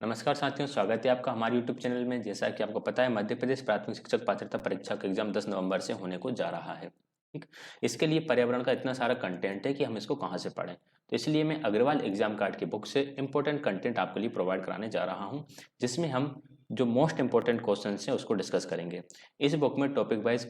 नमस्कार साथियों, स्वागत है आपका हमारे YouTube चैनल में। जैसा कि आपको पता है, मध्य प्रदेश प्राथमिक शिक्षक पात्रता परीक्षा का एग्जाम 10 नवंबर से होने को जा रहा है। ठीक, इसके लिए पर्यावरण का इतना सारा कंटेंट है कि हम इसको कहाँ से पढ़ें। तो इसलिए मैं अग्रवाल एग्जाम कार्ड की बुक से इंपॉर्टेंट कंटेंट आपके लिए प्रोवाइड कराने जा रहा हूँ, जिसमें हम जो मोस्ट इंपॉर्टेंट क्वेश्चन हैं उसको डिस्कस करेंगे। इस बुक में टॉपिक वाइज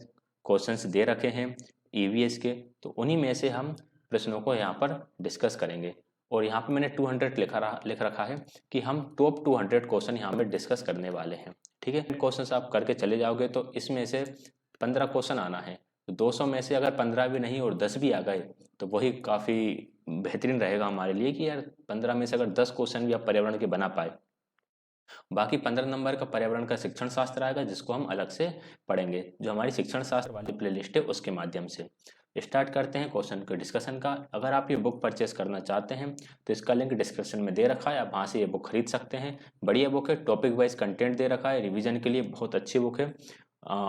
क्वेश्चन दे रखे हैं EVS के, तो उन्हीं में से हम प्रश्नों को यहाँ पर डिस्कस करेंगे। और यहाँ पे मैंने 200 लिख रखा है कि हम टॉप 200 क्वेश्चन यहाँ पे डिस्कस करने वाले हैं। ठीक है, क्वेश्चंस आप करके चले जाओगे तो इसमें से 15 क्वेश्चन आना है। तो 200 में से अगर 15 भी नहीं और 10 भी आ गए तो वही काफ़ी बेहतरीन रहेगा हमारे लिए कि यार 15 में से अगर 10 क्वेश्चन भी आप पर्यावरण के बना पाए। बाकी 15 नंबर का पर्यावरण का शिक्षण शास्त्र आएगा, जिसको हम अलग से पढ़ेंगे, जो हमारी शिक्षण शास्त्र वाली प्लेलिस्ट है उसके माध्यम से। स्टार्ट करते हैं क्वेश्चन के डिस्कशन का। अगर आप ये बुक परचेस करना चाहते हैं तो इसका लिंक डिस्क्रिप्शन में दे रखा है, आप वहाँ से ये बुक खरीद सकते हैं। बढ़िया बुक है, टॉपिक वाइज कंटेंट दे रखा है, रिवीजन के लिए बहुत अच्छी बुक है।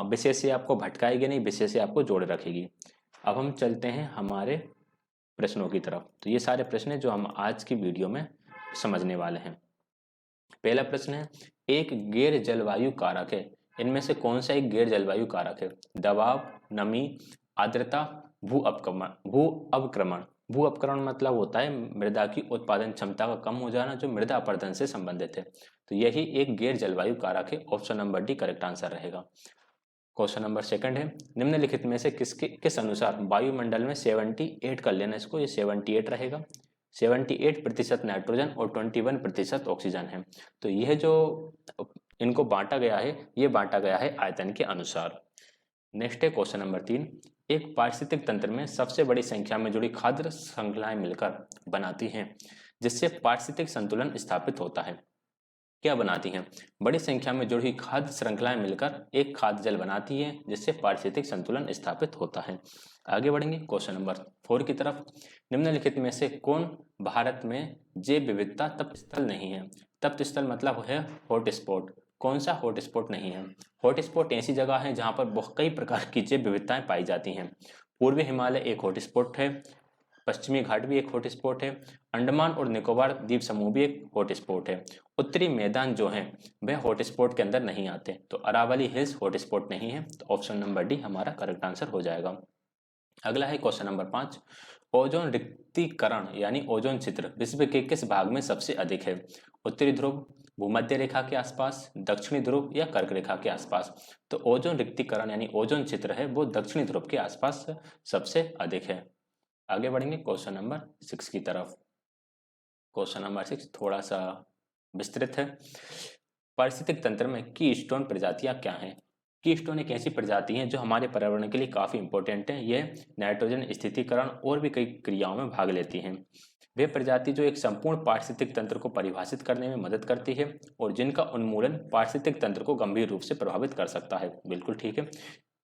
विषय से आपको भटकाएगी नहीं, विषय से आपको जोड़े रखेगी। अब हम चलते हैं हमारे प्रश्नों की तरफ। तो ये सारे प्रश्न हैं जो हम आज की वीडियो में समझने वाले हैं। पहला प्रश्न है, एक गैर जलवायु कारक है, इनमें से कौन सा एक गैर जलवायु कारक है? दबाव, नमी, आर्द्रता, भू अवक्रमण। भू अवक्रमण मतलब होता है मृदा की उत्पादन क्षमता का कम हो जाना, जो मृदा अपरदन से संबंधित है। तो यही एक गैर जलवायु कारक है। Option number D correct answer रहेगा। क्वेश्चन नंबर सेकंड है, निम्नलिखित में से किस अनुसार वायुमंडल में 78 कर लेना इसको, ये 78 रहेगा। 78% नाइट्रोजन और 21% ऑक्सीजन है। तो यह जो इनको बांटा गया है, ये बांटा गया है आयतन के अनुसार। नेक्स्ट है क्वेश्चन नंबर 3, एक पारिस्थितिक तंत्र में सबसे बड़ी संख्या में जुड़ी खाद्य श्रृंखलाएं मिलकर बनाती हैं, जिससे पारिस्थितिक संतुलन स्थापित होता है। क्या बनाती हैं? बड़ी संख्या में जुड़ी खाद्य श्रृंखलाएं मिलकर एक खाद्य जल बनाती है, जिससे पारिस्थितिक संतुलन स्थापित होता है। आगे बढ़ेंगे क्वेश्चन नंबर 4 की तरफ। निम्नलिखित में से कौन भारत में जैव विविधता तप्त स्थल नहीं है? तप्त स्थल मतलब है हॉट स्पॉट। कौन सा हॉट स्पॉट नहीं है? हॉट स्पॉट ऐसी जगह है जहां पर कई प्रकार की जैव विविधताएं पाई जाती हैं। पूर्वी हिमालय एक हॉट स्पॉट है, पश्चिमी घाट भी एक हॉट स्पॉट है, अंडमान और निकोबार द्वीप समूह भी एक हॉट स्पॉट है। उत्तरी मैदान जो है वह हॉट स्पॉट के अंदर नहीं आते, तो अरावली हिल्स हॉट स्पॉट नहीं है। तो ऑप्शन नंबर डी हमारा करेक्ट आंसर हो जाएगा। अगला है क्वेश्चन नंबर 5, ओजोन रिक्तीकरण यानी ओजोन छिद्र विश्व के किस भाग में सबसे अधिक है? उत्तरी ध्रुव, भूमध्य रेखा के आसपास, दक्षिणी ध्रुव या कर्क रेखा के आसपास? तो ओजोन रिक्तीकरण यानी ओजोन छिद्र है वो दक्षिणी ध्रुव के आसपास सबसे अधिक है। आगे बढ़ेंगे क्वेश्चन नंबर 6 की तरफ। क्वेश्चन नंबर 6 थोड़ा सा विस्तृत है। पारिस्थितिक तंत्र में की स्टोन प्रजातियां क्या हैं? की स्टोन एक ऐसी प्रजाति है जो हमारे पर्यावरण के लिए काफी इंपॉर्टेंट है। यह नाइट्रोजन स्थितीकरण और भी कई क्रियाओं में भाग लेती हैं। वे प्रजाति जो एक संपूर्ण पारिस्थितिक तंत्र को परिभाषित करने में मदद करती है और जिनका उन्मूलन पारिस्थितिक तंत्र को गंभीर रूप से प्रभावित कर सकता है। बिल्कुल ठीक है।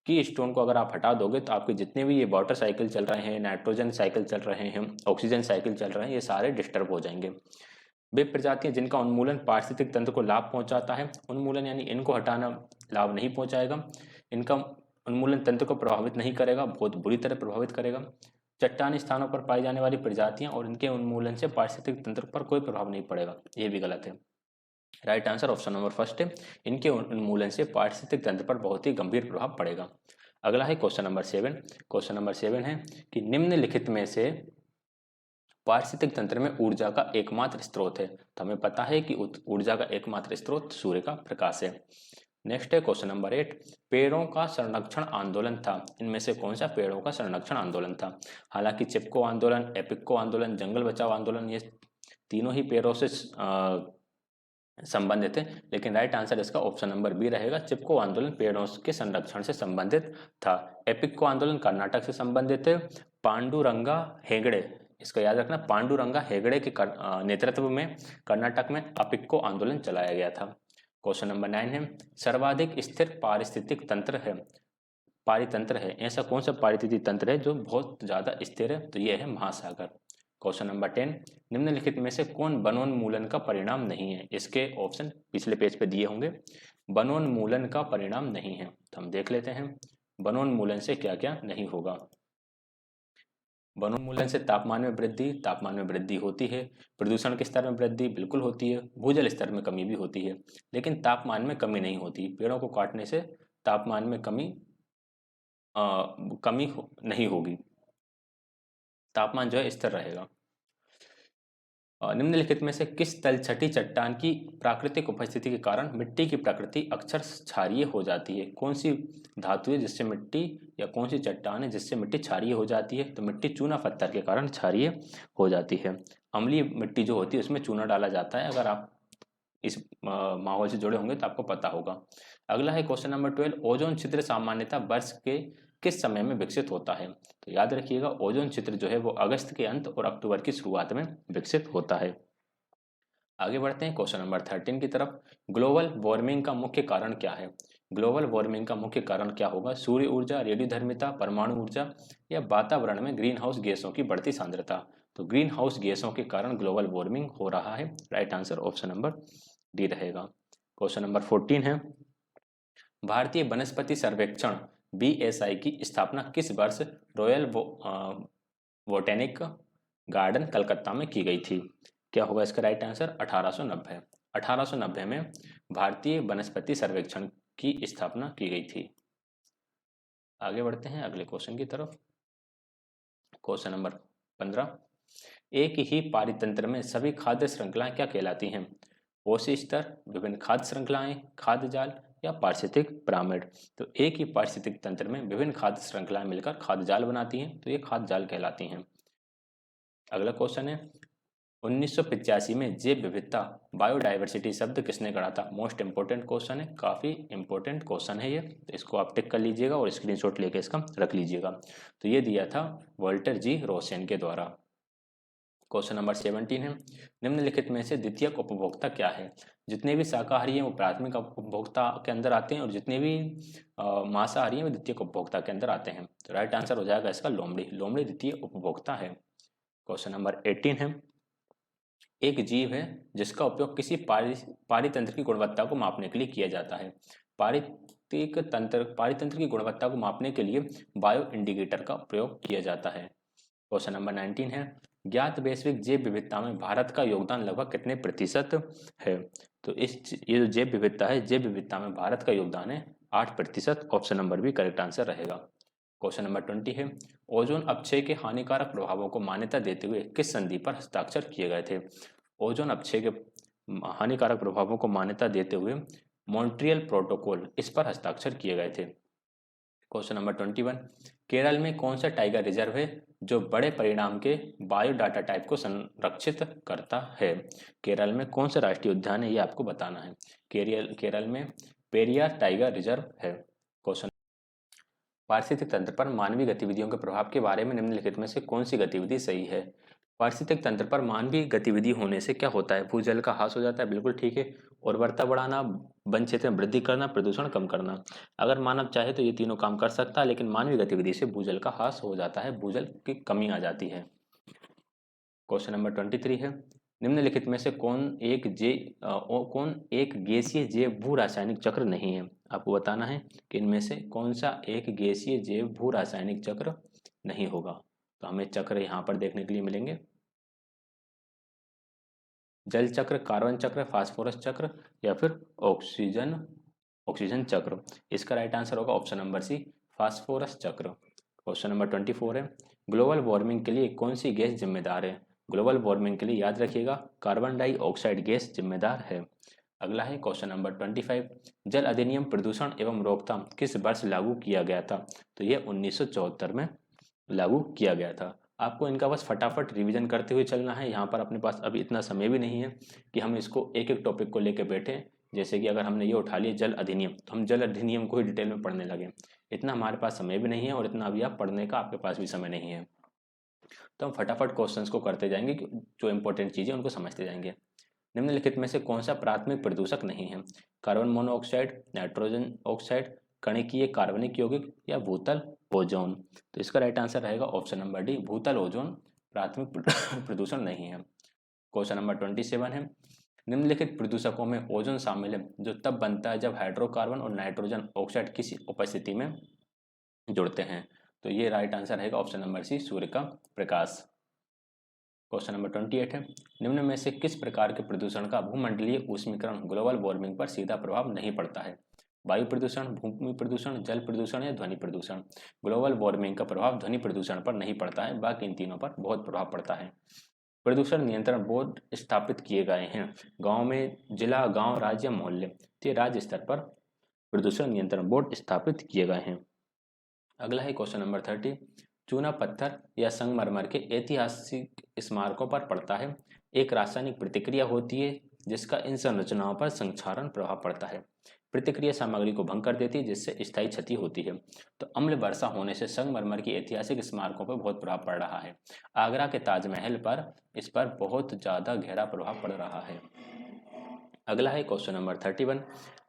की स्टोन को अगर आप हटा दोगे तो आपके जितने भी ये वाटर साइकिल चल रहे हैं, नाइट्रोजन साइकिल चल रहे हैं, ऑक्सीजन साइकिल चल रहे हैं, ये सारे डिस्टर्ब हो जाएंगे। वे प्रजातियां जिनका उन्मूलन पारिस्थितिक तंत्र को लाभ पहुंचाता है, उन्मूलन यानी इनको हटाना लाभ नहीं पहुंचाएगा, इनका उन्मूलन तंत्र को प्रभावित नहीं करेगा, बहुत बुरी तरह प्रभावित करेगा। चट्टानी स्थानों पर पाई जाने वाली प्रजातियां और इनके उन्मूलन से पारिस्थितिक तंत्र पर कोई प्रभाव नहीं पड़ेगा, ये भी गलत है। Right answer option number first है, इनके उन्मूलन से पारिस्थितिक तंत्र पर बहुत ही गंभीर प्रभाव पड़ेगा। अगला है क्वेश्चन नंबर 7। क्वेश्चन नंबर 7 है कि निम्नलिखित में से पारिस्थितिक तंत्र में ऊर्जा का एकमात्र स्रोत है? तो हमें पता है कि ऊर्जा का एकमात्र स्रोत सूर्य का प्रकाश है। नेक्स्ट है क्वेश्चन नंबर 8, पेड़ों का संरक्षण आंदोलन था, इनमें से कौन सा पेड़ों का संरक्षण आंदोलन था? हालांकि चिपको आंदोलन, एपिको आंदोलन, जंगल बचाओ आंदोलन, ये तीनों ही पेड़ों से संबंधित है, लेकिन राइट आंसर इसका ऑप्शन नंबर बी रहेगा। चिपको आंदोलन पेड़ों के संरक्षण से संबंधित था। एपिको आंदोलन कर्नाटक से संबंधित है। पांडुरंगा हेगड़े, इसको याद रखना, पांडुरंगा हेगड़े के नेतृत्व में कर्नाटक में अपिक्को आंदोलन चलाया गया था। क्वेश्चन नंबर 9 है, सर्वाधिक स्थिर पारिस्थितिक तंत्र है, पारितंत्र है, ऐसा कौन सा पारिस्थितिक तंत्र है जो बहुत ज्यादा स्थिर है? तो यह है महासागर। क्वेश्चन नंबर 10, निम्नलिखित में से कौन वनोन्मूलन का परिणाम नहीं है? इसके ऑप्शन पिछले पेज पे दिए होंगे। वनोन्मूलन का परिणाम नहीं है, तो हम देख लेते हैं वनोन्मूलन से क्या क्या नहीं होगा। वनोन्मूलन से तापमान में वृद्धि होती है। प्रदूषण के स्तर में वृद्धि बिल्कुल होती है। भूजल स्तर में कमी भी होती है, लेकिन तापमान में कमी नहीं होती। पेड़ों को काटने से तापमान में नहीं होगी, तापमान जो है स्थिर रहेगा। निम्नलिखित में से किस तलछटी चट्टान की प्राकृतिक उपस्थिति के कारण मिट्टी की प्रकृति अक्सर क्षारीय हो जाती है? कौन सी धातु है जिससे मिट्टी, या कौन सी चट्टान है जिससे मिट्टी क्षारीय हो जाती है? तो मिट्टी चूना पत्थर के कारण क्षारीय हो जाती है। अम्लीय मिट्टी जो होती है उसमें चूना डाला जाता है। अगर आप इस माहौल से जुड़े होंगे तो आपको पता होगा। अगला है क्वेश्चन नंबर 12, ओजोन छिद्र सामान्यतः वर्ष के किस समय में विकसित होता है? तो याद रखिएगा, ओजोन छिद्र जो है वो अगस्त के अंत और अक्टूबर की शुरुआत में विकसित होता है। आगे बढ़ते हैं क्वेश्चन नंबर 13 की तरफ। ग्लोबल वार्मिंग का मुख्य कारण क्या है? ग्लोबल वार्मिंग का मुख्य कारण क्या होगा? सूर्य ऊर्जा, रेडियोधर्मिता, परमाणु ऊर्जा, या वातावरण में ग्रीन हाउस गैसों की बढ़ती सांद्रता? तो ग्रीन हाउस गैसों के कारण ग्लोबल वार्मिंग हो रहा है। Right answer option number D रहेगा। क्वेश्चन नंबर 14 है, भारतीय वनस्पति सर्वेक्षण बीएसआई की स्थापना किस वर्ष रॉयल बोटेनिक गार्डन कलकत्ता में की गई थी? क्या होगा इसका राइट आंसर? 1890। 1890 में भारतीय वनस्पति सर्वेक्षण की स्थापना की गई थी। आगे बढ़ते हैं अगले क्वेश्चन की तरफ। क्वेश्चन नंबर 15, एक ही पारितंत्र में सभी खाद्य श्रृंखलाएं क्या कहलाती हैं? पोषी स्तर, विभिन्न खाद्य श्रृंखलाएं, खाद्य जाल, या पारिस्थितिक पिरामिड? तो एक ही पारिस्थितिक तंत्र में विभिन्न खाद्य श्रृंखलाएं मिलकर खाद्य जाल बनाती हैं, तो ये खाद्य जाल कहलाती हैं। अगला क्वेश्चन है, 1985 में जैव विविधता बायोडाइवर्सिटी शब्द किसने गढ़ा था? मोस्ट इंपोर्टेंट क्वेश्चन है, काफी इंपोर्टेंट क्वेश्चन है ये, तो इसको आप टिक कर लीजिएगा और स्क्रीनशॉट लेके इसका रख लीजिएगा। तो ये दिया था वॉल्टर जी रोसेन के द्वारा। क्वेश्चन नंबर 17 है, निम्नलिखित में से द्वितीयक उपभोक्ता क्या है? जितने भी शाकाहारी हैं वो प्राथमिक उपभोक्ता के अंदर आते हैं, और जितने भी मांसाहारी हैं वो द्वितीयक उपभोक्ता के अंदर आते हैं। तो राइट आंसर हो जाएगा इसका लोमड़ी। लोमड़ी द्वितीय उपभोक्ता है। क्वेश्चन नंबर 18 है, एक जीव है जिसका उपयोग किसी पारितंत्र की गुणवत्ता को मापने के लिए किया जाता है। पारितंत्र की गुणवत्ता को मापने के लिए बायो इंडिकेटर का प्रयोग किया जाता है। क्वेश्चन नंबर 19 है, ज्ञात वैश्विक जैव विविधता में भारत का योगदान लगभग कितने प्रतिशत है? तो ये जो जैव विविधता है, जैव विविधता में भारत का योगदान है 8%। Option number B correct answer रहेगा। क्वेश्चन नंबर 20 है, ओजोन अपक्षय के हानिकारक प्रभावों को मान्यता देते हुए किस संधि पर हस्ताक्षर किए गए थे? ओजोन अपक्षय के हानिकारक प्रभावों को मान्यता देते हुए मॉन्ट्रियल प्रोटोकॉल, इस पर हस्ताक्षर किए गए थे। क्वेश्चन नंबर 21, केरल में कौन सा टाइगर रिजर्व है जो बड़े परिणाम के बायोडाटा टाइप को संरक्षित करता है? केरल में कौन सा राष्ट्रीय उद्यान है ये आपको बताना है। केरल में पेरियार टाइगर रिजर्व है। क्वेश्चन, पारिस्थितिक तंत्र पर मानवीय गतिविधियों के प्रभाव के बारे में निम्नलिखित में से कौन सी गतिविधि सही है? पारिस्थितिक तंत्र पर मानवीय गतिविधि होने से क्या होता है? भूजल का ह्रास हो जाता है, बिल्कुल ठीक है। उर्वरता बढ़ाना, वन क्षेत्र में वृद्धि करना, प्रदूषण कम करना। अगर मानव चाहे तो ये तीनों काम कर सकता है, लेकिन मानवीय गतिविधि से भूजल का ह्रास हो जाता है, भूजल की कमी आ जाती है। क्वेश्चन नंबर 23 है, निम्नलिखित में से कौन एक गैसीय जैव भू रासायनिक चक्र नहीं है? आपको बताना है कि इनमें से कौन सा एक गैसीय जैव भू रासायनिक चक्र नहीं होगा। तो हमें चक्र यहाँ पर देखने के लिए मिलेंगे, जल चक्र, कार्बन चक्र, फास्फोरस चक्र, या फिर ऑक्सीजन चक्र। इसका राइट आंसर होगा ऑप्शन नंबर सी, फास्फोरस चक्र। क्वेश्चन नंबर 24 है, ग्लोबल वार्मिंग के लिए कौन सी गैस जिम्मेदार है? ग्लोबल वार्मिंग के लिए याद रखिएगा कार्बन डाइऑक्साइड गैस जिम्मेदार है। अगला है क्वेश्चन नंबर 25, जल अधिनियम प्रदूषण एवं रोकथाम किस वर्ष लागू किया गया था? तो यह 1974 में लागू किया गया था। आपको इनका बस फटाफट रिवीजन करते हुए चलना है। यहाँ पर अपने पास अभी इतना समय भी नहीं है कि हम इसको एक एक टॉपिक को लेकर बैठें। जैसे कि अगर हमने ये उठा लिया जल अधिनियम, तो हम जल अधिनियम को ही डिटेल में पढ़ने लगे। इतना हमारे पास समय भी नहीं है, और इतना अभी आप पढ़ने का आपके पास भी समय नहीं है। तो हम फटाफट क्वेश्चंस को करते जाएंगे, जो इंपॉर्टेंट चीज़ें उनको समझते जाएंगे। निम्नलिखित में से कौन सा प्राथमिक प्रदूषक नहीं है? कार्बन मोनोऑक्साइड, नाइट्रोजन ऑक्साइड, कणिकीय कार्बनिक यौगिक, या भूतल ओजोन? तो इसका राइट आंसर रहेगा ऑप्शन नंबर डी, भूतल ओजोन प्राथमिक प्रदूषण नहीं है। क्वेश्चन नंबर 27 है, निम्नलिखित प्रदूषकों में ओजोन शामिल है जो तब बनता है जब हाइड्रोकार्बन और नाइट्रोजन ऑक्साइड किसी उपस्थिति में जुड़ते हैं। तो ये राइट आंसर रहेगा ऑप्शन नंबर सी, सूर्य का प्रकाश। क्वेश्चन नंबर 28 है, निम्न में से किस प्रकार के प्रदूषण का भूमंडलीय ऊष्मीकरण ग्लोबल वार्मिंग पर सीधा प्रभाव नहीं पड़ता है? वायु प्रदूषण, भूमि प्रदूषण, जल प्रदूषण या ध्वनि प्रदूषण? ग्लोबल वार्मिंग का प्रभाव ध्वनि प्रदूषण पर नहीं पड़ता है, बाकी इन तीनों पर बहुत प्रभाव पड़ता है। प्रदूषण नियंत्रण बोर्ड स्थापित किए गए हैं गांव में, जिला, गांव, राज्य, मोहल्ले। तो राज्य स्तर पर प्रदूषण नियंत्रण बोर्ड स्थापित किए गए हैं। अगला है क्वेश्चन नंबर 30, चूना पत्थर या संगमरमर के ऐतिहासिक स्मारकों पर पड़ता है। एक रासायनिक प्रतिक्रिया होती है जिसका इन संरचनाओं पर संक्षारण प्रभाव पड़ता है। प्रतिक्रिया सामग्री को भंग कर देती है जिससे स्थायी क्षति होती है। तो अम्ल वर्षा होने से संगमरमर की ऐतिहासिक स्मारकों पर बहुत प्रभाव पड़ रहा है। आगरा के ताजमहल पर इस पर बहुत ज़्यादा गहरा प्रभाव पड़ रहा है। अगला है क्वेश्चन नंबर 31,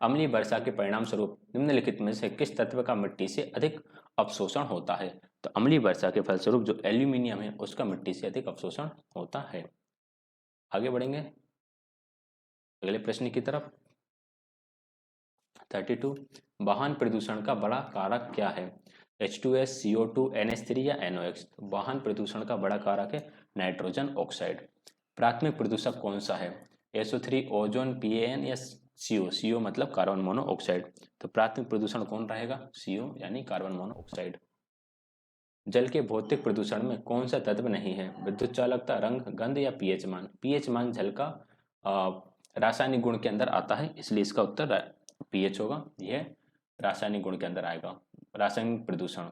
अम्लीय वर्षा के परिणाम स्वरूप निम्नलिखित में से किस तत्व का मिट्टी से अधिक अवशोषण होता है? तो अम्लीय वर्षा के फलस्वरूप जो एल्यूमिनियम है उसका मिट्टी से अधिक अवशोषण होता है। आगे बढ़ेंगे अगले प्रश्न की तरफ। 32, वाहन प्रदूषण का बड़ा कारक क्या है? H2S, CO2, NH3 या NOx? वाहन प्रदूषण का बड़ा कारक है नाइट्रोजन ऑक्साइड। प्राथमिक प्रदूषक कौन सा है? SO3, ओजोन, PAN या CO? CO मतलब कार्बन मोनोऑक्साइड। तो प्राथमिक प्रदूषण कौन रहेगा? CO यानी कार्बन मोनोऑक्साइड। जल के भौतिक प्रदूषण में कौन सा तत्व नहीं है? विद्युत चालकता, रंग, गंध या पीएच मान? पीएच मान जल का रासायनिक गुण के अंदर आता है, इसलिए इसका उत्तर पीएच होगा। यह रासायनिक गुण के अंदर आएगा। रासायनिक प्रदूषण,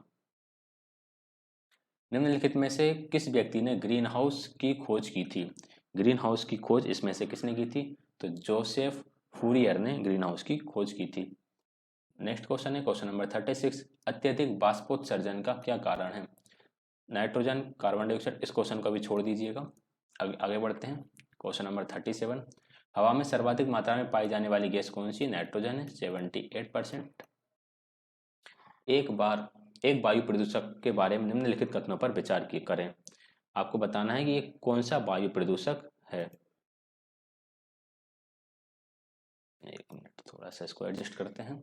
निम्नलिखित में से किस व्यक्ति ने ग्रीन हाउस की खोज की थी? ग्रीन हाउस की खोज इसमें से किसने की थी? तो जोसेफ फूरियर ने ग्रीन हाउस की खोज की थी। नेक्स्ट क्वेश्चन है क्वेश्चन नंबर 36, अत्यधिक बाष्पोत्सर्जन का क्या कारण है? Nitrogen, carbon dioxide? इस क्वेश्चन को भी छोड़ दीजिएगा। आगे बढ़ते हैं क्वेश्चन नंबर 37, हवा में सर्वाधिक मात्रा में पाई जाने वाली गैस कौन सी? नाइट्रोजन है 78%। एक वायु प्रदूषक के बारे में निम्नलिखित कथनों पर विचार करें। आपको बताना है कि ये कौन सा वायु प्रदूषक है। एक मिनट, थोड़ा सा इसको एडजस्ट करते हैं।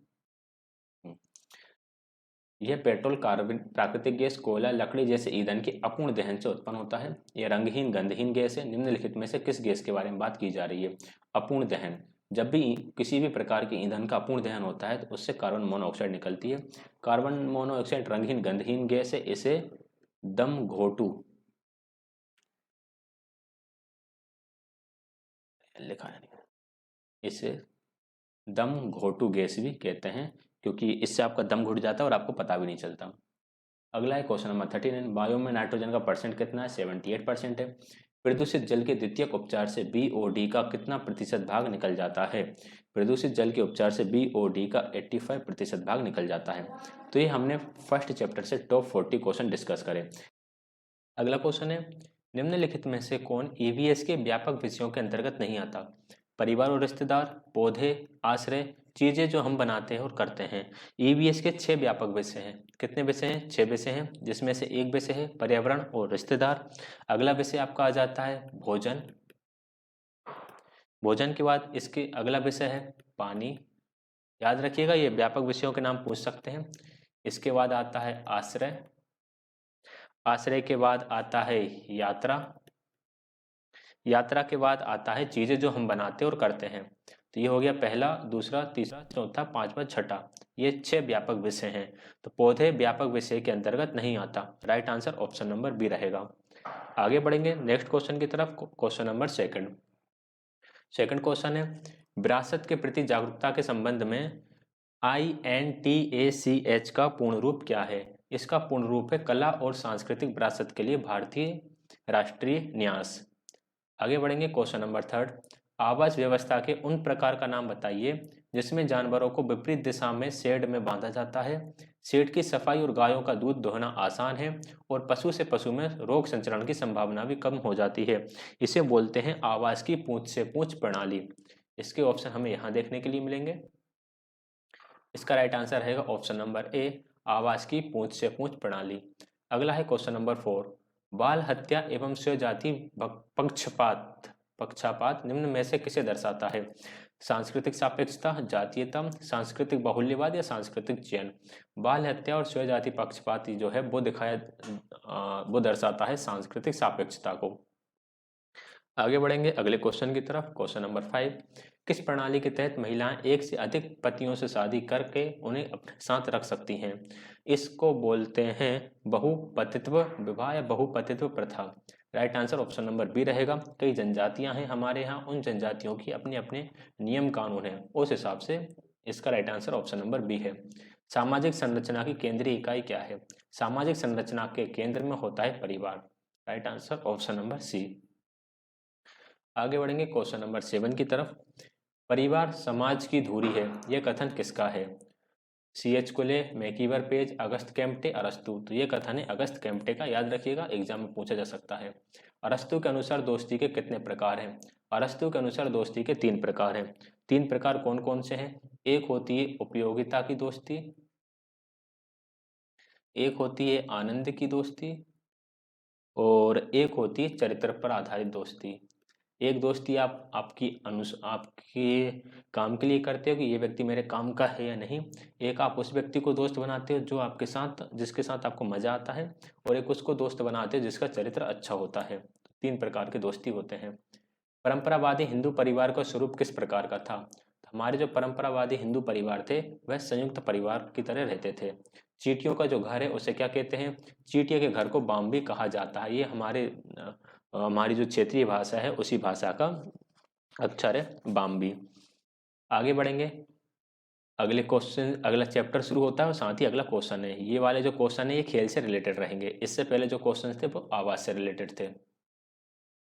यह पेट्रोल, कार्बन, प्राकृतिक गैस, कोयला, लकड़ी जैसे ईंधन के अपूर्ण दहन से उत्पन्न होता है। यह रंगहीन, गंधहीन गैस है। निम्नलिखित में से किस गैस के बारे में बात की जा रही है? अपूर्ण दहन। जब भी किसी भी प्रकार के ईंधन का अपूर्ण दहन होता है तो उससे कार्बन मोनोऑक्साइड निकलती है। कार्बन मोनोऑक्साइड रंगहीन, गंधहीन गैस है। इसे दम घोटू लिखा है, इसे दम घोटू गैस भी कहते हैं, क्योंकि इससे आपका दम घुट जाता है और आपको पता भी नहीं चलता। अगला है क्वेश्चन नंबर 39, वायु में नाइट्रोजन का परसेंट कितना है? 78% है। प्रदूषित जल के द्वितीयक उपचार से BOD का कितना प्रतिशत भाग निकल जाता है? प्रदूषित जल के उपचार से BOD का 85% भाग निकल जाता है। तो ये हमने फर्स्ट चैप्टर से टॉप 40 क्वेश्चन डिस्कस करे। अगला क्वेश्चन है, निम्नलिखित में से कौन EVS के व्यापक विषयों के अंतर्गत नहीं आता? परिवार और रिश्तेदार, पौधे, आश्रय, चीजें जो हम बनाते हैं और करते हैं। EVS के 6 व्यापक विषय हैं। कितने विषय हैं? 6 विषय हैं, जिसमें से एक विषय है पर्यावरण और रिश्तेदार। अगला विषय आपका आ जाता है भोजन। भोजन के बाद इसके अगला विषय है पानी। याद रखिएगा, ये व्यापक विषयों के नाम पूछ सकते हैं। इसके बाद आता है आश्रय। आश्रय के बाद आता है यात्रा। यात्रा के बाद आता है चीजें जो हम बनाते और करते हैं। तो ये हो गया पहला, दूसरा, तीसरा, चौथा, पांचवा, छठा। ये 6 व्यापक विषय हैं। तो पौधे व्यापक विषय के अंतर्गत नहीं आता। Right answer option number B रहेगा। आगे बढ़ेंगे नेक्स्ट क्वेश्चन की तरफ। क्वेश्चन नंबर सेकंड क्वेश्चन है, विरासत के प्रति जागरूकता के संबंध में INTACH का पूर्ण रूप क्या है? इसका पूर्ण रूप है कला और सांस्कृतिक विरासत के लिए भारतीय राष्ट्रीय न्यास। आगे बढ़ेंगे क्वेश्चन नंबर 3, आवास व्यवस्था के उन प्रकार का नाम बताइए जिसमें जानवरों को विपरीत दिशा में शेड में बांधा जाता है। शेड की सफाई और गायों का दूध दोहना आसान है और पशु से पशु में रोग संचरण की संभावना भी कम हो जाती है। इसे बोलते हैं आवास की पूंछ से पूंछ प्रणाली। इसके ऑप्शन हमें यहाँ देखने के लिए मिलेंगे। इसका राइट आंसर रहेगा ऑप्शन नंबर ए, आवास की पूंछ से पूंछ प्रणाली। अगला है क्वेश्चन नंबर 4, बाल हत्या एवं स्वजाति पक्षपात पक्षपात निम्न में से किसे दर्शाता है? सांस्कृतिक सापेक्षता, जातीयता, सांस्कृतिक बाहुल्यवाद या सांस्कृतिक चयन। बाल हत्या और स्वजाति पक्षपात जो है वो दर्शाता है सांस्कृतिक सापेक्षता को। आगे बढ़ेंगे अगले क्वेश्चन की तरफ। क्वेश्चन नंबर 5, किस प्रणाली के तहत महिलाएं एक से अधिक पतियों से शादी करके उन्हें अपने साथ रख सकती हैं? इसको बोलते हैं बहुपतित्व विवाह या बहुपतित्व प्रथा। Right answer option number B रहेगा। कई जनजातियां हैं हमारे यहाँ, उन जनजातियों की अपने अपने नियम कानून हैं, उस हिसाब से इसका right answer option number B है। सामाजिक संरचना की केंद्रीय इकाई क्या है? सामाजिक संरचना के केंद्र में होता है परिवार। Right answer option number C. आगे बढ़ेंगे क्वेश्चन नंबर 7 की तरफ। परिवार समाज की धुरी है, यह कथन किसका है? CH कुले, मैकीवर पेज, अगस्त कैम्पटे, अरस्तु। तो ये कथन है अगस्त कैम्पटे का, याद रखिएगा, एग्जाम में पूछा जा सकता है। अरस्तु के अनुसार दोस्ती के कितने प्रकार हैं? अरस्तु के अनुसार दोस्ती के 3 प्रकार हैं। 3 प्रकार कौन कौन से हैं? एक होती है उपयोगिता की दोस्ती, एक होती है आनंद की दोस्ती, और एक होती है चरित्र पर आधारित दोस्ती। एक दोस्ती आपके काम के लिए करते हो कि ये व्यक्ति मेरे काम का है या नहीं। एक आप उस व्यक्ति को दोस्त बनाते हो जो आपके साथ जिसके साथ आपको मजा आता है, और एक उसको दोस्त बनाते हो जिसका चरित्र अच्छा होता है। 3 प्रकार के दोस्ती होते हैं। परंपरावादी हिंदू परिवार का स्वरूप किस प्रकार का था? हमारे जो परंपरावादी हिंदू परिवार थे वह संयुक्त परिवार की तरह रहते थे। चींटियों का जो घर है उसे क्या कहते हैं? चींटियों के घर को बाम्बी कहा जाता है। ये हमारी जो क्षेत्रीय भाषा है उसी भाषा का अक्षर है बाम्बी। आगे बढ़ेंगे अगले क्वेश्चन, अगला चैप्टर शुरू होता है और साथ ही अगला क्वेश्चन है। ये वाले जो क्वेश्चन है ये खेल से रिलेटेड रहेंगे। इससे पहले जो क्वेश्चन थे वो आवाज से रिलेटेड थे।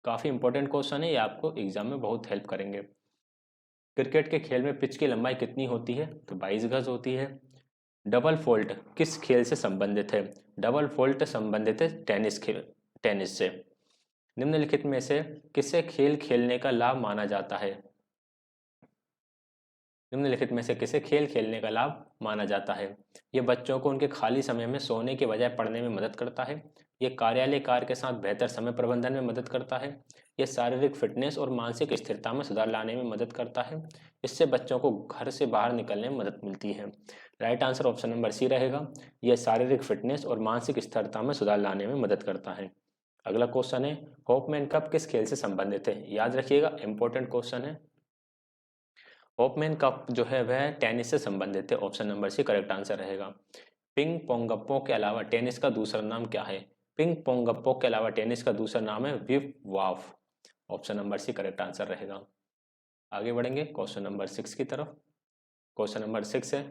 काफी इंपॉर्टेंट क्वेश्चन है, ये आपको एग्जाम में बहुत हेल्प करेंगे। क्रिकेट के खेल में पिच की लंबाई कितनी होती है? तो 22 गज होती है। डबल फॉल्ट किस खेल से संबंधित है? डबल फॉल्ट संबंधित है टेनिस से। निम्नलिखित में से किसे खेल खेलने का लाभ माना जाता है? निम्नलिखित में से किसे खेल खेलने का लाभ माना जाता है? ये बच्चों को उनके खाली समय में सोने के बजाय पढ़ने में मदद करता है। ये कार्यालय कार्य के साथ बेहतर समय प्रबंधन में मदद करता है। ये शारीरिक फिटनेस और मानसिक स्थिरता में सुधार लाने में मदद करता है। इससे बच्चों को घर से बाहर निकलने में मदद मिलती है। Right answer option number C रहेगा। यह शारीरिक फिटनेस और मानसिक स्थिरता में सुधार लाने में मदद करता है। अगला क्वेश्चन है होपमैन कप किस खेल से संबंधित है? याद रखिएगा, इंपॉर्टेंट क्वेश्चन है। होपमैन कप जो है वह टेनिस से संबंधित है। Option number C correct answer रहेगा। पिंग पोंगप्पो के अलावा टेनिस का दूसरा नाम क्या है? पिंग पोंगप्पो के अलावा टेनिस का दूसरा नाम है विव वाफ। Option number C correct answer रहेगा। आगे बढ़ेंगे क्वेश्चन नंबर 6 की तरफ। क्वेश्चन नंबर 6 है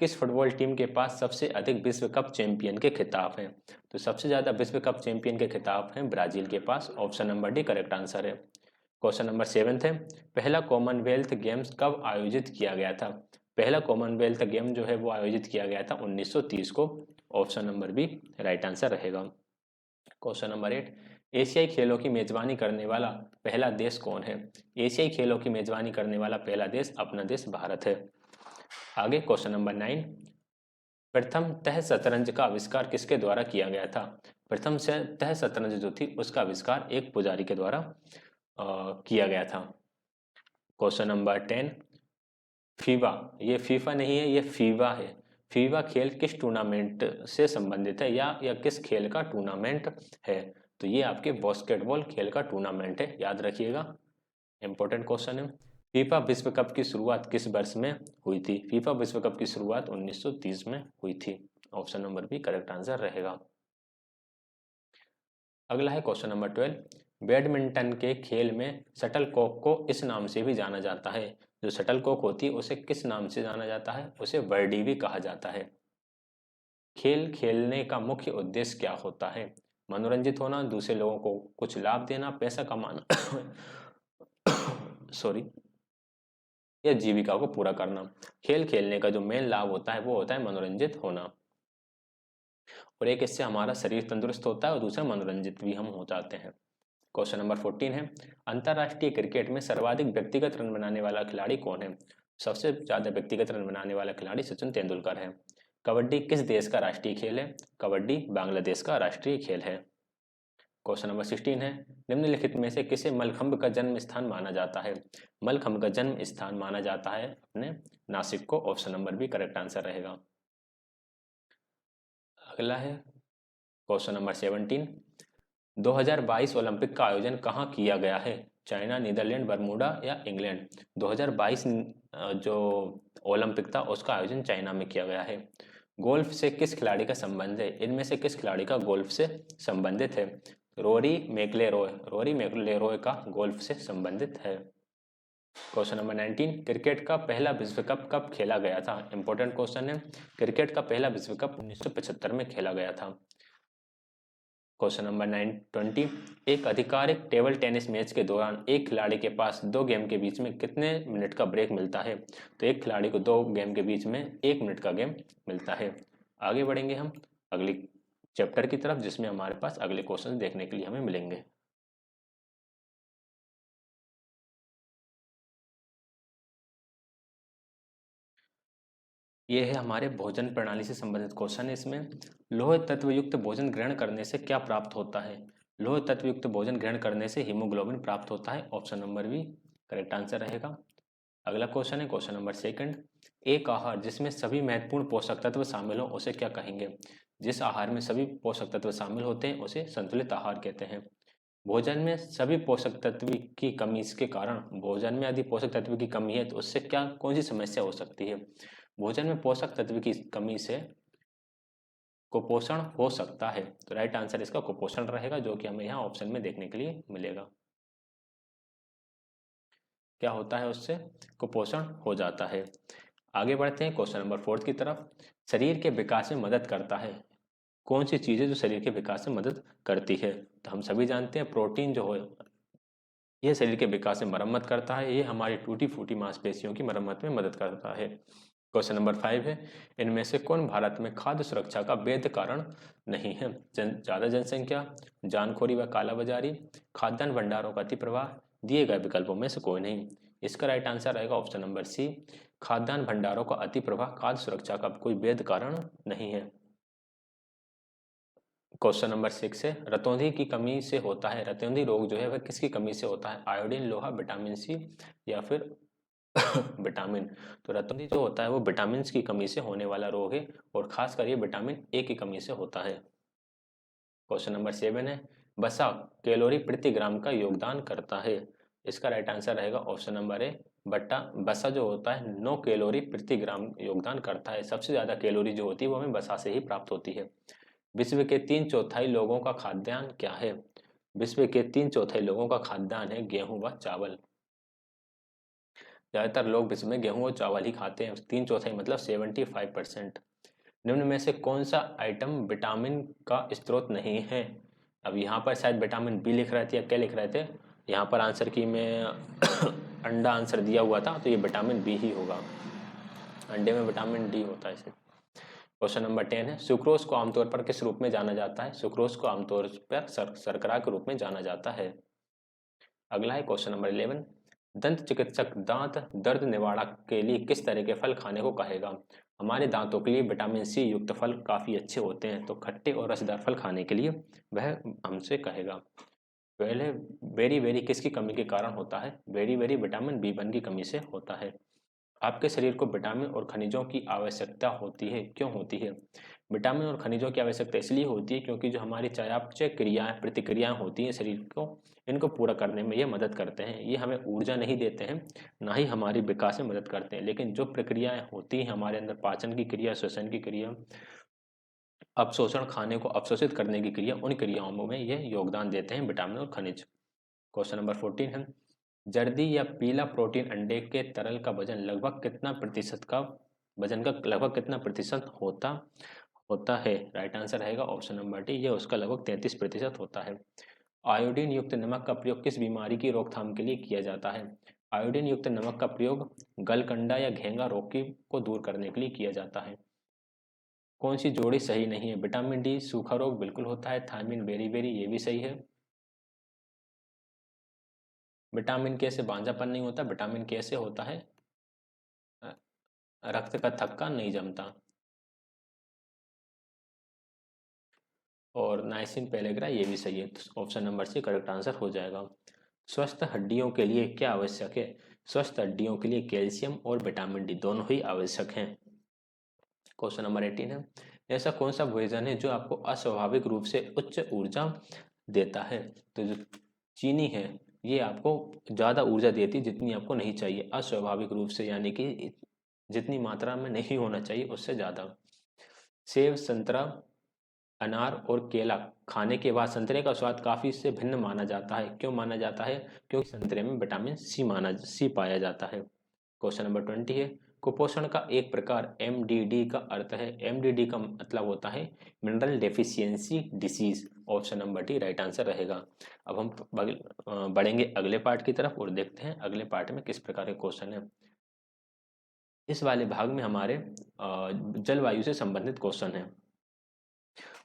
किस फुटबॉल टीम के पास सबसे अधिक विश्व कप चैंपियन के खिताब हैं? तो सबसे ज्यादा विश्व कप चैंपियन के खिताब हैं ब्राजील के पास। Option number D correct answer है। क्वेश्चन नंबर 7 है पहला कॉमनवेल्थ गेम्स कब आयोजित किया गया था? पहला कॉमनवेल्थ गेम जो है वो आयोजित किया गया था 1930 को। Option number B right answer रहेगा। क्वेश्चन नंबर 8 एशियाई खेलों की मेजबानी करने वाला पहला देश कौन है? एशियाई खेलों की मेजबानी करने वाला पहला देश अपना देश भारत है। आगे क्वेश्चन नंबर 9 प्रथम तह शतरंज का आविष्कार किसके द्वारा किया गया था? प्रथम से तह शतरंज जो थी उसका आविष्कार एक पुजारी के द्वारा किया गया था। क्वेश्चन नंबर 10 फीवा, ये फीफा नहीं है, ये फीवा है। फीवा खेल किस टूर्नामेंट से संबंधित है या किस खेल का टूर्नामेंट है? तो ये आपके बास्केटबॉल खेल का टूर्नामेंट है, याद रखिएगा, इंपॉर्टेंट क्वेश्चन है। फीफा विश्व कप की शुरुआत किस वर्ष में हुई थी? फीफा विश्व कप की शुरुआत 1930 में हुई थी। Option number B correct answer रहेगा। अगला है क्वेश्चन नंबर 12 बैडमिंटन के खेल में शटलकॉक को इस नाम से भी जाना जाता है। जो शटलकॉक होती है उसे किस नाम से जाना जाता है? उसे वर्डी भी कहा जाता है। खेल खेलने का मुख्य उद्देश्य क्या होता है? मनोरंजित होना, दूसरे लोगों को कुछ लाभ देना, पैसा कमाना सॉरी, या जीविका को पूरा करना। खेल खेलने का जो मेन लाभ होता है वो होता है मनोरंजित होना, और एक इससे हमारा शरीर तंदुरुस्त होता है और दूसरा मनोरंजित भी हम हो जाते हैं। क्वेश्चन नंबर 14 है अंतरराष्ट्रीय क्रिकेट में सर्वाधिक व्यक्तिगत रन बनाने वाला खिलाड़ी कौन है? सबसे ज्यादा व्यक्तिगत रन बनाने वाला खिलाड़ी सचिन तेंदुलकर है। कबड्डी किस देश का राष्ट्रीय खेल है? कबड्डी बांग्लादेश का राष्ट्रीय खेल है। क्वेश्चन नंबर 16 है, निम्नलिखित में से किसे मलखंभ का जन्म स्थान माना जाता है? मलखंभ का जन्म स्थान माना जाता है अपने नासिक को। Option number B correct answer रहेगा। अगला है क्वेश्चन नंबर 17, 2022 ओलंपिक का आयोजन कहाँ किया गया है? चाइना, नीदरलैंड, बरमूडा या इंग्लैंड? 2022 जो ओलंपिक था उसका आयोजन चाइना में किया गया है। गोल्फ से किस खिलाड़ी का संबंध है? इनमें से किस खिलाड़ी का गोल्फ से संबंधित है? रोरी मैकइलरॉय का गोल्फ से संबंधित है। क्वेश्चन नंबर 19, क्रिकेट का पहला विश्व कप कब खेला गया था? इंपॉर्टेंट क्वेश्चन है। क्रिकेट का पहला विश्व कप 1975 में खेला गया था। क्वेश्चन नंबर 20, एक आधिकारिक टेबल टेनिस मैच के दौरान एक खिलाड़ी के पास 2 गेम के बीच में कितने मिनट का ब्रेक मिलता है? तो एक खिलाड़ी को 2 गेम के बीच में 1 मिनट का गेम मिलता है। आगे बढ़ेंगे हम अगली चैप्टर की तरफ, जिसमें हमारे पास अगले क्वेश्चन देखने के लिए हमें मिलेंगे। ये है हमारे भोजन प्रणाली से संबंधित क्वेश्चन है। इसमें लोह तत्व युक्त भोजन ग्रहण करने से क्या प्राप्त होता है? लोह तत्व युक्त भोजन ग्रहण करने से हीमोग्लोबिन प्राप्त होता है। Option number B correct answer रहेगा। अगला क्वेश्चन है क्वेश्चन नंबर 2, एक आहार जिसमें सभी महत्वपूर्ण पोषक तत्व शामिल हो उसे क्या कहेंगे? जिस आहार में सभी पोषक तत्व शामिल होते हैं उसे संतुलित आहार कहते हैं। भोजन में सभी पोषक तत्व की कमी के कारण, भोजन में यदि पोषक तत्व की कमी है तो उससे क्या कौन सी समस्या हो सकती है? भोजन में पोषक तत्व की कमी से कुपोषण हो सकता है। तो राइट आंसर इसका कुपोषण रहेगा, जो कि हमें यहाँ ऑप्शन में देखने के लिए मिलेगा। क्या होता है उससे? कुपोषण हो जाता है। आगे बढ़ते हैं क्वेश्चन नंबर 4 की तरफ। शरीर के विकास में मदद करता है कौन सी चीज़ें जो शरीर के विकास में मदद करती है? तो हम सभी जानते हैं प्रोटीन जो है यह शरीर के विकास में मरम्मत करता है। ये हमारी टूटी फूटी मांसपेशियों की मरम्मत में मदद करता है। क्वेश्चन नंबर 5 है, इनमें से कौन भारत में खाद्य सुरक्षा का वैध कारण नहीं है? ज़्यादा जनसंख्या, जानखोरी व कालाबाजारी, खाद्यान्न भंडारों का अति प्रवाह, दिए गए विकल्पों में से कोई नहीं। इसका राइट आंसर रहेगा ऑप्शन नंबर सी, खाद्यान्न भंडारों का अति प्रवाह खाद्य सुरक्षा का कोई वैध कारण नहीं है। क्वेश्चन नंबर 6 है, रतौंधी की कमी से होता है, रतौंधी रोग जो है वह किसकी कमी से होता है? आयोडीन, लोहा, विटामिन सी या फिर विटामिन? तो रतौंधी जो होता है वो विटामिन की कमी से होने वाला रोग है, और खासकर ये विटामिन ए की कमी से होता है। क्वेश्चन नंबर 7 है, वसा कैलोरी प्रति ग्राम का योगदान करता है। इसका राइट आंसर रहेगा ऑप्शन नंबर ए बट्टा। वसा जो होता है 9 कैलोरी प्रति ग्राम योगदान करता है। सबसे ज़्यादा कैलोरी जो होती है वो हमें वसा से ही प्राप्त होती है। विश्व के 3/4 लोगों का खाद्यान्न क्या है? विश्व के 3/4 लोगों का खाद्यान्न है गेहूं व चावल। ज़्यादातर लोग विश्व में गेहूं और चावल ही खाते हैं। 3/4 मतलब 75%। निम्न में से कौन सा आइटम विटामिन का स्रोत नहीं है? अब यहाँ पर शायद विटामिन बी लिख रहे थे या क्या लिख रहे थे, यहाँ पर आंसर की में अंडा आंसर दिया हुआ था, तो ये विटामिन बी ही होगा। अंडे में विटामिन डी होता है। क्वेश्चन नंबर 10 है, सुक्रोज को आमतौर पर किस रूप में जाना जाता है? सुक्रोज को आमतौर पर शर्करा के रूप में जाना जाता है। अगला है क्वेश्चन नंबर 11, दंत चिकित्सक दांत दर्द निवारक के लिए किस तरह के फल खाने को कहेगा? हमारे दांतों के लिए विटामिन सी युक्त फल काफ़ी अच्छे होते हैं, तो खट्टे और रसदार फल खाने के लिए वह हमसे कहेगा। पहले बेरी बेरी किसकी कमी के कारण होता है? बेरी बेरी विटामिन बी1 की कमी से होता है। आपके शरीर को विटामिन और खनिजों की आवश्यकता होती है, क्यों होती है? विटामिन और खनिजों की आवश्यकता इसलिए होती है क्योंकि जो हमारी चयापचय क्रियाएं प्रतिक्रियाएं होती हैं शरीर को, इनको पूरा करने में ये मदद करते हैं। ये हमें ऊर्जा नहीं देते हैं, ना ही हमारी विकास में मदद करते हैं, लेकिन जो प्रक्रियाएं होती हैं हमारे अंदर, पाचन की क्रिया, श्वसन की क्रिया, अपशोषण, खाने को अपशोषित करने की क्रिया, उन क्रियाओं में ये योगदान देते हैं विटामिन और खनिज। क्वेश्चन नंबर 14 है, जर्दी या पीला प्रोटीन अंडे के तरल का वजन लगभग कितना प्रतिशत का वजन का लगभग कितना प्रतिशत होता होता है? राइट आंसर रहेगा ऑप्शन नंबर डी, ये उसका लगभग 33% होता है। आयोडीन युक्त नमक का प्रयोग किस बीमारी की रोकथाम के लिए किया जाता है? आयोडीन युक्त नमक का प्रयोग गलकंडा या घेंगा रोग को दूर करने के लिए किया जाता है। कौन सी जोड़ी सही नहीं है? विटामिन डी सूखा रोग बिल्कुल होता है, थायमिन बेरी बेरी ये भी सही है। विटामिन के से बांझापन नहीं होता, विटामिन के से होता है रक्त का थक्का नहीं जमता। और नाइसिन पेलेग्रा ये भी सही है, तो option number C correct answer हो जाएगा। स्वस्थ हड्डियों के लिए क्या आवश्यक है? स्वस्थ हड्डियों के लिए कैल्शियम और विटामिन डी दोनों ही आवश्यक हैं। क्वेश्चन नंबर 18 है, ऐसा कौन सा भोजन है जो आपको अस्वाभाविक रूप से उच्च ऊर्जा देता है? तो जो चीनी है ये आपको ज़्यादा ऊर्जा देती जितनी आपको नहीं चाहिए, अस्वाभाविक रूप से, यानी कि जितनी मात्रा में नहीं होना चाहिए उससे ज़्यादा। सेब, संतरा, अनार और केला खाने के बाद संतरे का स्वाद काफ़ी से भिन्न माना जाता है। क्यों माना जाता है? क्योंकि संतरे में विटामिन सी पाया जाता है। क्वेश्चन नंबर 20 है, कुपोषण का एक प्रकार एमडीडी का अर्थ है? एमडीडी का मतलब होता है mineral deficiency disease. Option number D right answer रहेगा। अब हम बढ़ेंगे अगले पार्ट की तरफ और देखते हैं अगले पार्ट में किस प्रकार के क्वेश्चन है। इस वाले भाग में हमारे जलवायु से संबंधित क्वेश्चन है।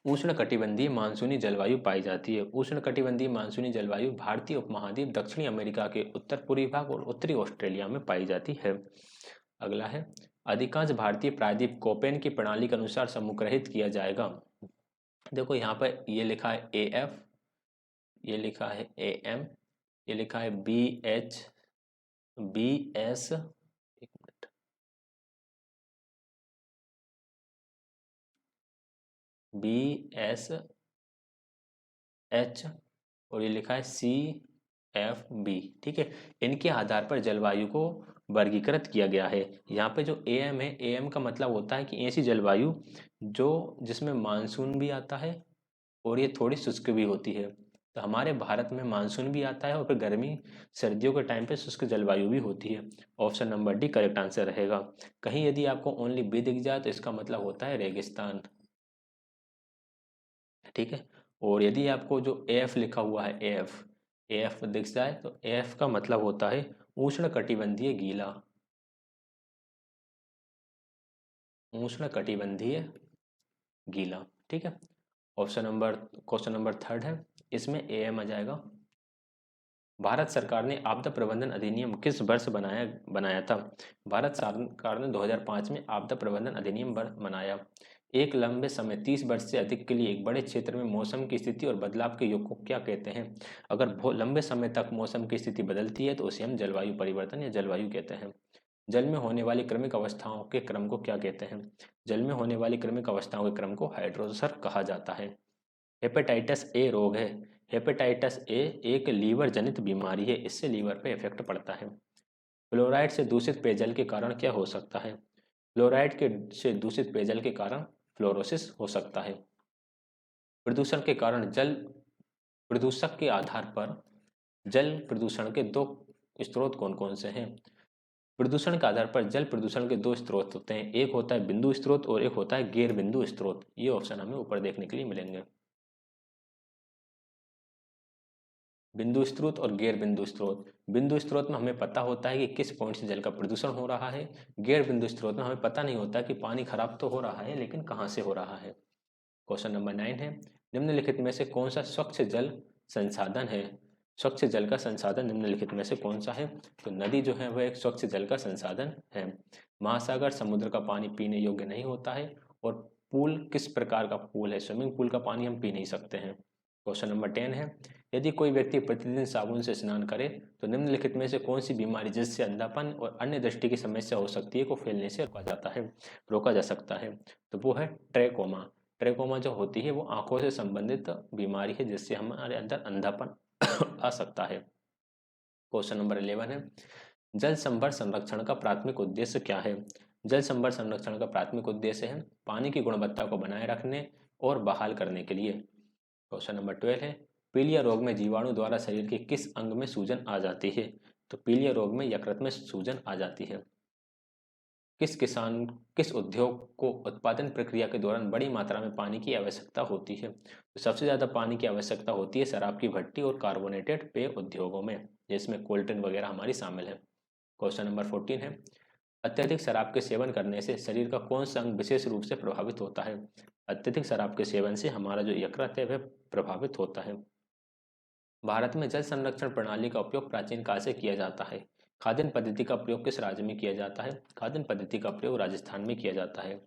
उष्णकटिबंधीय मानसूनी जलवायु पाई जाती है। उष्णकटिबंधीय मानसूनी जलवायु भारतीय उपमहाद्वीप, दक्षिणी अमेरिका के उत्तर पूर्वी भाग और उत्तरी ऑस्ट्रेलिया में पाई जाती है। अगला है, अधिकांश भारतीय प्रायद्वीप कोपेन की प्रणाली के अनुसार समूहग्रहित किया जाएगा। देखो यहाँ पर ये लिखा है AF, ये लिखा है AM, ये लिखा है BH, BS, एक मिनट, BSH और ये लिखा है CFB। ठीक है, इनके आधार पर जलवायु को वर्गीकृत किया गया है। यहाँ पे जो AM है, AM का मतलब होता है कि ऐसी जलवायु जो जिसमें मानसून भी आता है और ये थोड़ी शुष्क भी होती है। तो हमारे भारत में मानसून भी आता है और फिर गर्मी सर्दियों के टाइम पे शुष्क जलवायु भी होती है। Option number D correct answer रहेगा। कहीं यदि आपको ओनली बी दिख जाए तो इसका मतलब होता है रेगिस्तान। ठीक है, और यदि आपको जो AF लिखा हुआ है AF दिख जाए तो AF का मतलब होता है उष्ण कटिबंधीय गीला। उष्ण कटिबंधीय गीला। ठीक है, क्वेश्चन नंबर 3 है, इसमें AM आ जाएगा। भारत सरकार ने आपदा प्रबंधन अधिनियम किस वर्ष बनाया था? भारत सरकार ने 2005 में आपदा प्रबंधन अधिनियम बनाया। एक लंबे समय 30 वर्ष से अधिक के लिए एक बड़े क्षेत्र में मौसम की स्थिति और बदलाव के योग को क्या कहते हैं? अगर बहुत लंबे समय तक मौसम की स्थिति बदलती है तो उसे हम जलवायु परिवर्तन या जलवायु कहते हैं। जल में होने वाली क्रमिक अवस्थाओं के क्रम को क्या कहते हैं? जल में होने वाली क्रमिक अवस्थाओं के क्रम को हाइड्रोसर कहा जाता है। हेपेटाइटिस ए रोग है। हेपेटाइटिस ए एक लीवर जनित बीमारी है, इससे लीवर पे इफेक्ट पड़ता है। फ्लोराइड से दूषित पेयजल के कारण क्या हो सकता है? फ्लोराइड के से दूषित पेयजल के कारण फ्लोरोसिस हो सकता है। प्रदूषण के कारण जल प्रदूषक के आधार पर जल प्रदूषण के दो स्रोत कौन कौन से हैं? प्रदूषण के आधार पर जल प्रदूषण के दो स्रोत होते हैं, एक होता है बिंदु स्रोत और एक होता है गैर बिंदु स्रोत। ये ऑप्शन हमें ऊपर देखने के लिए मिलेंगे। बिंदु स्रोत और गैर बिंदु स्रोत। बिंदु स्रोत में हमें पता होता है कि किस पॉइंट से जल का प्रदूषण हो रहा है। गैर बिंदु स्रोत में हमें पता नहीं होता कि पानी खराब तो हो रहा है लेकिन कहाँ से हो रहा है। क्वेश्चन नंबर 9 है, निम्नलिखित में से कौन सा स्वच्छ जल संसाधन है? स्वच्छ जल का संसाधन निम्नलिखित में से कौन सा है? तो नदी जो है वह एक स्वच्छ जल का संसाधन है। महासागर समुद्र का पानी पीने योग्य नहीं होता है। और पूल किस प्रकार का पूल है? स्विमिंग पूल का पानी हम पी नहीं सकते हैं। क्वेश्चन नंबर 10 है, यदि कोई व्यक्ति प्रतिदिन साबुन से स्नान करे तो निम्नलिखित में से कौन सी बीमारी जिससे अंधापन और अन्य दृष्टि की समस्या हो सकती है को फैलने से रोका जा सकता है? तो वो है ट्रेकोमा। ट्रेकोमा जो होती है वो आंखों से संबंधित बीमारी है जिससे हमारे अंदर अंधापन आ सकता है। क्वेश्चन नंबर 11 है, जल संभर संरक्षण का प्राथमिक उद्देश्य क्या है? जल संभर संरक्षण का प्राथमिक उद्देश्य है पानी की गुणवत्ता को बनाए रखने और बहाल करने के लिए। क्वेश्चन नंबर 12 है, पीलिया रोग में जीवाणु द्वारा शरीर के किस अंग में सूजन आ जाती है? तो पीलिया रोग में यकृत में सूजन आ जाती है। किस उद्योग को उत्पादन प्रक्रिया के दौरान बड़ी मात्रा में पानी की आवश्यकता होती है? तो सबसे ज़्यादा पानी की आवश्यकता होती है शराब की भट्टी और कार्बोनेटेड पेय उद्योगों में, जिसमें कोल्ड ड्रिंक वगैरह हमारी शामिल है। क्वेश्चन नंबर 14 है, अत्यधिक शराब के सेवन करने से शरीर का कौन सा अंग विशेष रूप से प्रभावित होता है? अत्यधिक शराब के सेवन से हमारा जो यकृत है वह प्रभावित होता है। भारत में जल संरक्षण प्रणाली का उपयोग प्राचीन काल से किया जाता है। खाद्यान्न पद्धति का प्रयोग किस राज्य में किया जाता है? खाद्यान्न पद्धति का प्रयोग राजस्थान में किया जाता है।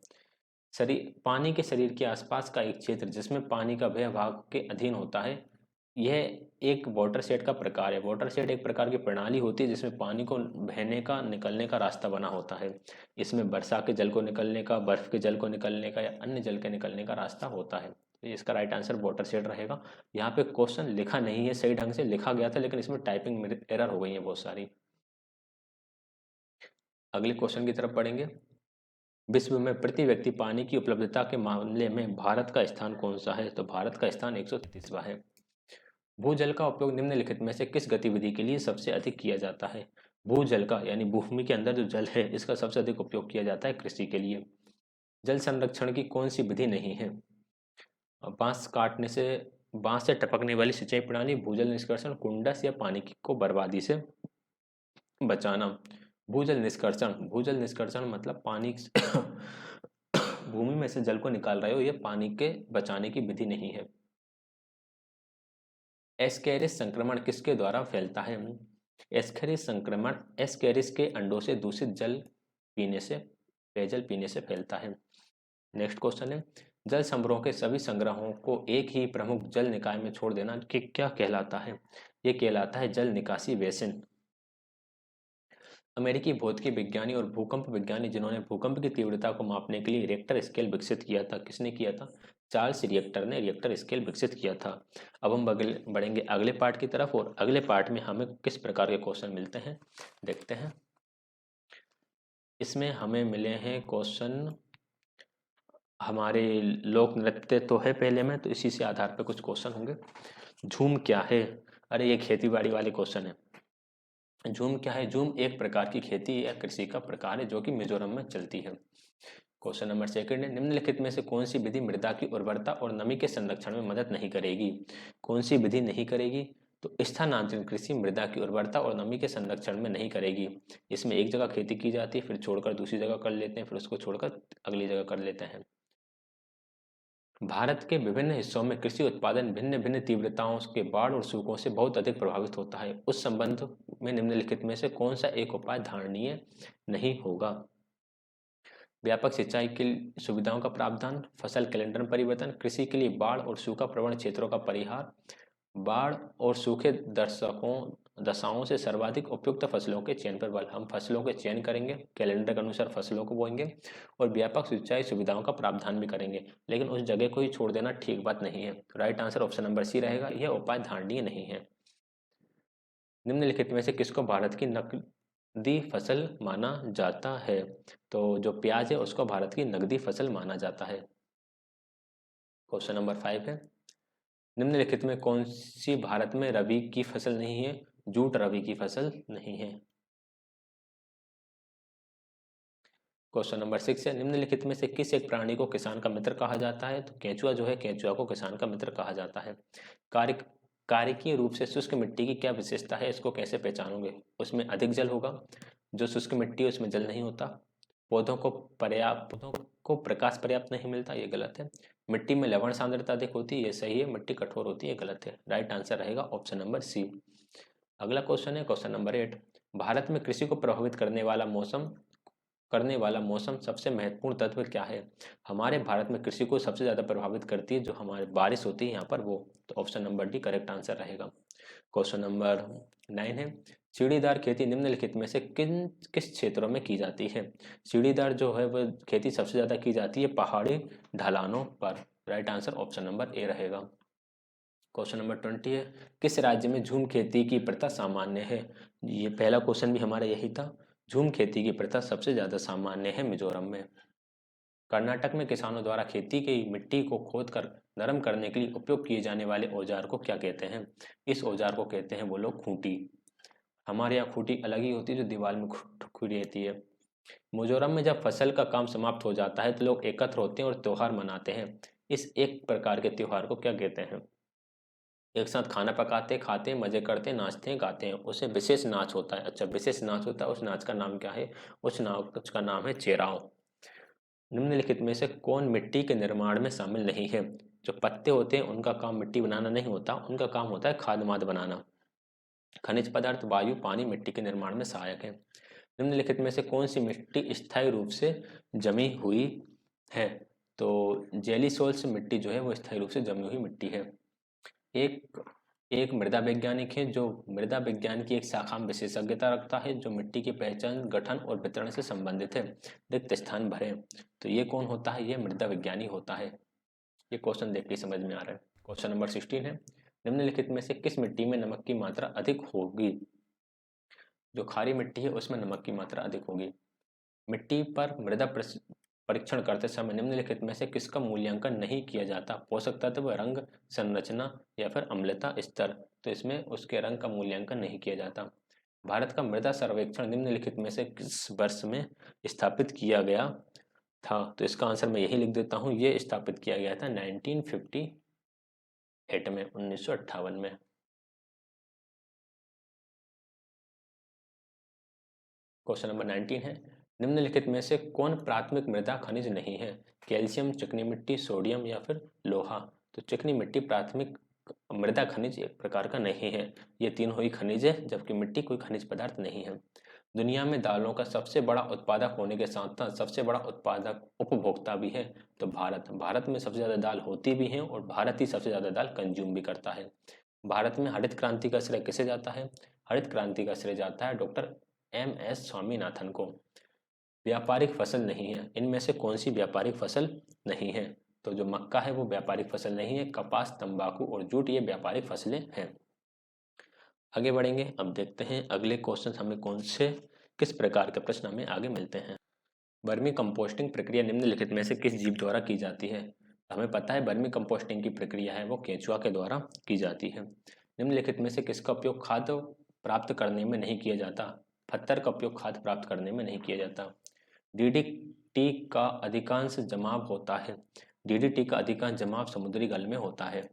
पानी के शरीर के आसपास का एक क्षेत्र जिसमें पानी का वह भाग के अधीन होता है, यह एक वाटरशेड का प्रकार है। वाटरशेड एक प्रकार की प्रणाली होती है जिसमें पानी को बहने का, निकलने का रास्ता बना होता है। इसमें वर्षा के जल को निकलने का, बर्फ के जल को निकलने का या अन्य जल के निकलने का रास्ता होता है। तो इसका राइट आंसर वाटरशेड रहेगा। यहाँ पे क्वेश्चन लिखा नहीं है, सही ढंग से लिखा गया था लेकिन इसमें टाइपिंग में एरर हो गई है बहुत सारी। अगले क्वेश्चन की तरफ पढ़ेंगे। विश्व में प्रति व्यक्ति पानी की उपलब्धता के मामले में भारत का स्थान कौन सा है? तो भारत का स्थान 133वां है। भूजल का उपयोग निम्नलिखित में से किस गतिविधि के लिए सबसे अधिक किया जाता है? भूजल का यानी भूमि के अंदर जो जल है इसका सबसे अधिक उपयोग किया जाता है कृषि के लिए। जल संरक्षण की कौन सी विधि नहीं है? बांस काटने से, बांस से टपकने वाली सिंचाई प्रणाली, भूजल निष्कर्षण, कुंडस या पानी को बर्बादी से बचाना। भूजल निष्कर्षण, भूजल निष्कर्षण मतलब पानी भूमि में से जल को निकाल रहे हो, यह पानी के बचाने की विधि नहीं है। एस्केरिस संक्रमण किसके द्वारा फैलता है? एस्केरिस संक्रमण एस्केरिस के अंडों से दूषित जल पीने से, पेयजल पीने से फैलता है। नेक्स्ट क्वेश्चन है, जल संभरों के सभी संग्रहों को एक ही प्रमुख जल निकाय में छोड़ देना कि क्या कहलाता है? ये कहलाता है जल निकासी बेसिन। अमेरिकी भौतिकी विज्ञानी और भूकंप विज्ञानी जिन्होंने भूकंप की तीव्रता को मापने के लिए रिएक्टर स्केल विकसित किया था, किसने किया था? चार्ल्स रिएक्टर ने रिएक्टर स्केल विकसित किया था। अब हम बढ़ेंगे अगले पार्ट की तरफ और अगले पार्ट में हमें किस प्रकार के क्वेश्चन मिलते हैं देखते हैं। इसमें हमें मिले हैं क्वेश्चन, हमारे लोक नृत्य तो है पहले में, तो इसी से आधार पर कुछ क्वेश्चन होंगे। झूम क्या है? अरे ये खेती-बाड़ी वाले क्वेश्चन है। झूम क्या है? झूम एक प्रकार की खेती या कृषि का प्रकार है जो कि मिजोरम में चलती है। क्वेश्चन नंबर सेकंड है, निम्नलिखित में से कौन सी विधि मृदा की उर्वरता और नमी के संरक्षण में मदद नहीं करेगी? कौन सी विधि नहीं करेगी? तो स्थानांतरण कृषि मृदा की उर्वरता और नमी के संरक्षण में नहीं करेगी। इसमें एक जगह खेती की जाती है, फिर छोड़कर दूसरी जगह कर लेते हैं, फिर उसको छोड़कर अगली जगह कर लेते हैं। भारत के विभिन्न हिस्सों में कृषि उत्पादन भिन्न भिन्न तीव्रताओं के बाढ़ और सूखों से बहुत अधिक प्रभावित होता है। उस संबंध में निम्नलिखित में से कौन सा एक उपाय धारणीय नहीं होगा? व्यापक सिंचाई की सुविधाओं का प्रावधान, फसल कैलेंडर में परिवर्तन, कृषि के लिए बाढ़ और सूखा प्रवण क्षेत्रों का परिहार, बाढ़ और सूखे दशाओं से सर्वाधिक उपयुक्त फसलों के चयन पर बल। हम फसलों के चयन करेंगे, कैलेंडर के अनुसार फसलों को बोएंगे और व्यापक सिंचाई सुविधाओं का प्रावधान भी करेंगे, लेकिन उस जगह को ही छोड़ देना ठीक बात नहीं है। Right answer option number C रहेगा, यह उपाय धारणीय नहीं है। निम्नलिखित में से किसको भारत की नकदी फसल माना जाता है? तो जो प्याज है उसको भारत की नकदी फसल माना जाता है। क्वेश्चन नंबर 5 है, निम्नलिखित में कौन सी भारत में रबी की फसल नहीं है? जूट रबी की फसल नहीं है। क्वेश्चन नंबर 6 है, निम्नलिखित में से किस एक प्राणी को किसान का मित्र कहा जाता है? तो केंचुआ जो है, केंचुआ को किसान का मित्र कहा जाता है। कार्य कार्यकीय रूप से शुष्क मिट्टी की क्या विशेषता है, इसको कैसे पहचानोगे? उसमें अधिक जल होगा, जो शुष्क मिट्टी है उसमें जल नहीं होता, पौधों को प्रकाश पर्याप्त नहीं मिलता, ये गलत है। मिट्टी में लवण सांद्रता अधिक होती है, ये सही है। मिट्टी कठोर होती है, गलत है। राइट आंसर रहेगा ऑप्शन नंबर सी। अगला क्वेश्चन है क्वेश्चन नंबर 8, भारत में कृषि को प्रभावित करने वाला मौसम सबसे महत्वपूर्ण तत्व क्या है? हमारे भारत में कृषि को सबसे ज्यादा प्रभावित करती है जो हमारी बारिश होती है यहाँ पर, वो। तो option number D correct answer रहेगा। क्वेश्चन नंबर 9 है, सीढ़ीदार खेती निम्नलिखित में से किस क्षेत्रों में की जाती है? सीढ़ीदार जो है वह खेती सबसे ज्यादा की जाती है पहाड़ी ढलानों पर। Right answer option number A रहेगा। क्वेश्चन नंबर 20 है, किस राज्य में झूम खेती की प्रथा सामान्य है? ये पहला क्वेश्चन भी हमारा यही था। झूम खेती की प्रथा सबसे ज्यादा सामान्य है मिजोरम में। कर्नाटक में किसानों द्वारा खेती की मिट्टी को खोदकर नरम करने के लिए उपयोग किए जाने वाले औजार को क्या कहते हैं? इस औजार को कहते हैं वो लोग खूंटी। हमारे यहाँ खूंटी अलग ही होती है जो दीवार में खुड़ी रहती है। मिजोरम में जब फसल का काम समाप्त हो जाता है तो लोग एकत्र होते हैं और त्योहार मनाते हैं। इस एक प्रकार के त्योहार को क्या कहते हैं? एक साथ खाना पकाते, खाते, मजे करते, नाचते हैं, गाते हैं, उसे विशेष नाच होता है। अच्छा, विशेष नाच होता है, उस नाच का नाम क्या है? उस नाच का नाम है चेराव। निम्नलिखित में से कौन मिट्टी के निर्माण में शामिल नहीं है? जो पत्ते होते हैं उनका काम मिट्टी बनाना नहीं होता, उनका काम होता है खाद माद बनाना। खनिज पदार्थ, वायु, पानी मिट्टी के निर्माण में सहायक है। निम्नलिखित में से कौन सी मिट्टी स्थायी रूप से जमी हुई है? तो जेली सोल से मिट्टी जो है वो स्थायी रूप से जमी हुई मिट्टी है। एक एक मृदा वैज्ञानिक है जो मृदा विज्ञान की एक शाखा में विशेषज्ञता रखता है, जो मिट्टी की पहचान, गठन और वितरण से संबंधित है। रिक्त स्थान भरें। तो ये कौन होता है? ये मृदा विज्ञानी होता है। ये क्वेश्चन देख के समझ में आ रहा है। क्वेश्चन नंबर 16 है, निम्नलिखित में से किस मिट्टी में नमक की मात्रा अधिक होगी? जो खारी मिट्टी है उसमें नमक की मात्रा अधिक होगी। मिट्टी पर मृदा परीक्षण करते समय निम्नलिखित में से किसका मूल्यांकन नहीं किया जाता? पोषक तत्व, रंग, संरचना या फिर अम्लता स्तर। तो इसमें उसके रंग का मूल्यांकन नहीं किया जाता। भारत का मृदा सर्वेक्षण निम्नलिखित में से किस वर्ष में स्थापित किया गया था? तो इसका आंसर मैं यही लिख देता हूँ, ये स्थापित किया गया था 1958 में, 1958 में। क्वेश्चन नंबर 19 है, निम्नलिखित में से कौन प्राथमिक मृदा खनिज नहीं है? कैल्शियम, चिकनी मिट्टी, सोडियम या फिर लोहा। तो चिकनी मिट्टी प्राथमिमिक मृदा खनिज एक प्रकार का नहीं है। ये तीनों ही खनिज है, जबकि मिट्टी कोई खनिज पदार्थ नहीं है। दुनिया में दालों का सबसे बड़ा उत्पादक होने के साथ साथ सबसे बड़ा उत्पादक उपभोक्ता भी है। तो भारत में सबसे ज़्यादा दाल होती भी है और भारत ही सबसे ज़्यादा दाल कंज्यूम भी करता है। भारत में हरित क्रांति का श्रेय किसे जाता है? हरित क्रांति का श्रेय जाता है डॉक्टर एम.एस. स्वामीनाथन को। व्यापारिक फसल नहीं है, इनमें से कौन सी व्यापारिक फसल नहीं है? तो जो मक्का है वो व्यापारिक फसल नहीं है। कपास, तंबाकू और जूट ये व्यापारिक फसलें हैं। आगे बढ़ेंगे, अब देखते हैं अगले क्वेश्चन हमें कौन से किस प्रकार के प्रश्न हमें आगे मिलते हैं। वर्मी कंपोस्टिंग प्रक्रिया निम्नलिखित में से किस जीव द्वारा की जाती है? हमें पता है वर्मी कंपोस्टिंग की प्रक्रिया है वो केंचुआ के द्वारा की जाती है। निम्नलिखित में से किसका उपयोग खाद्य प्राप्त करने में नहीं किया जाता? पत्थर का उपयोग खाद्य प्राप्त करने में नहीं किया जाता। डीडीटी का अधिकांश जमाव होता है। डीडीटी का अधिकांश जमाव समुद्री जल में होता है।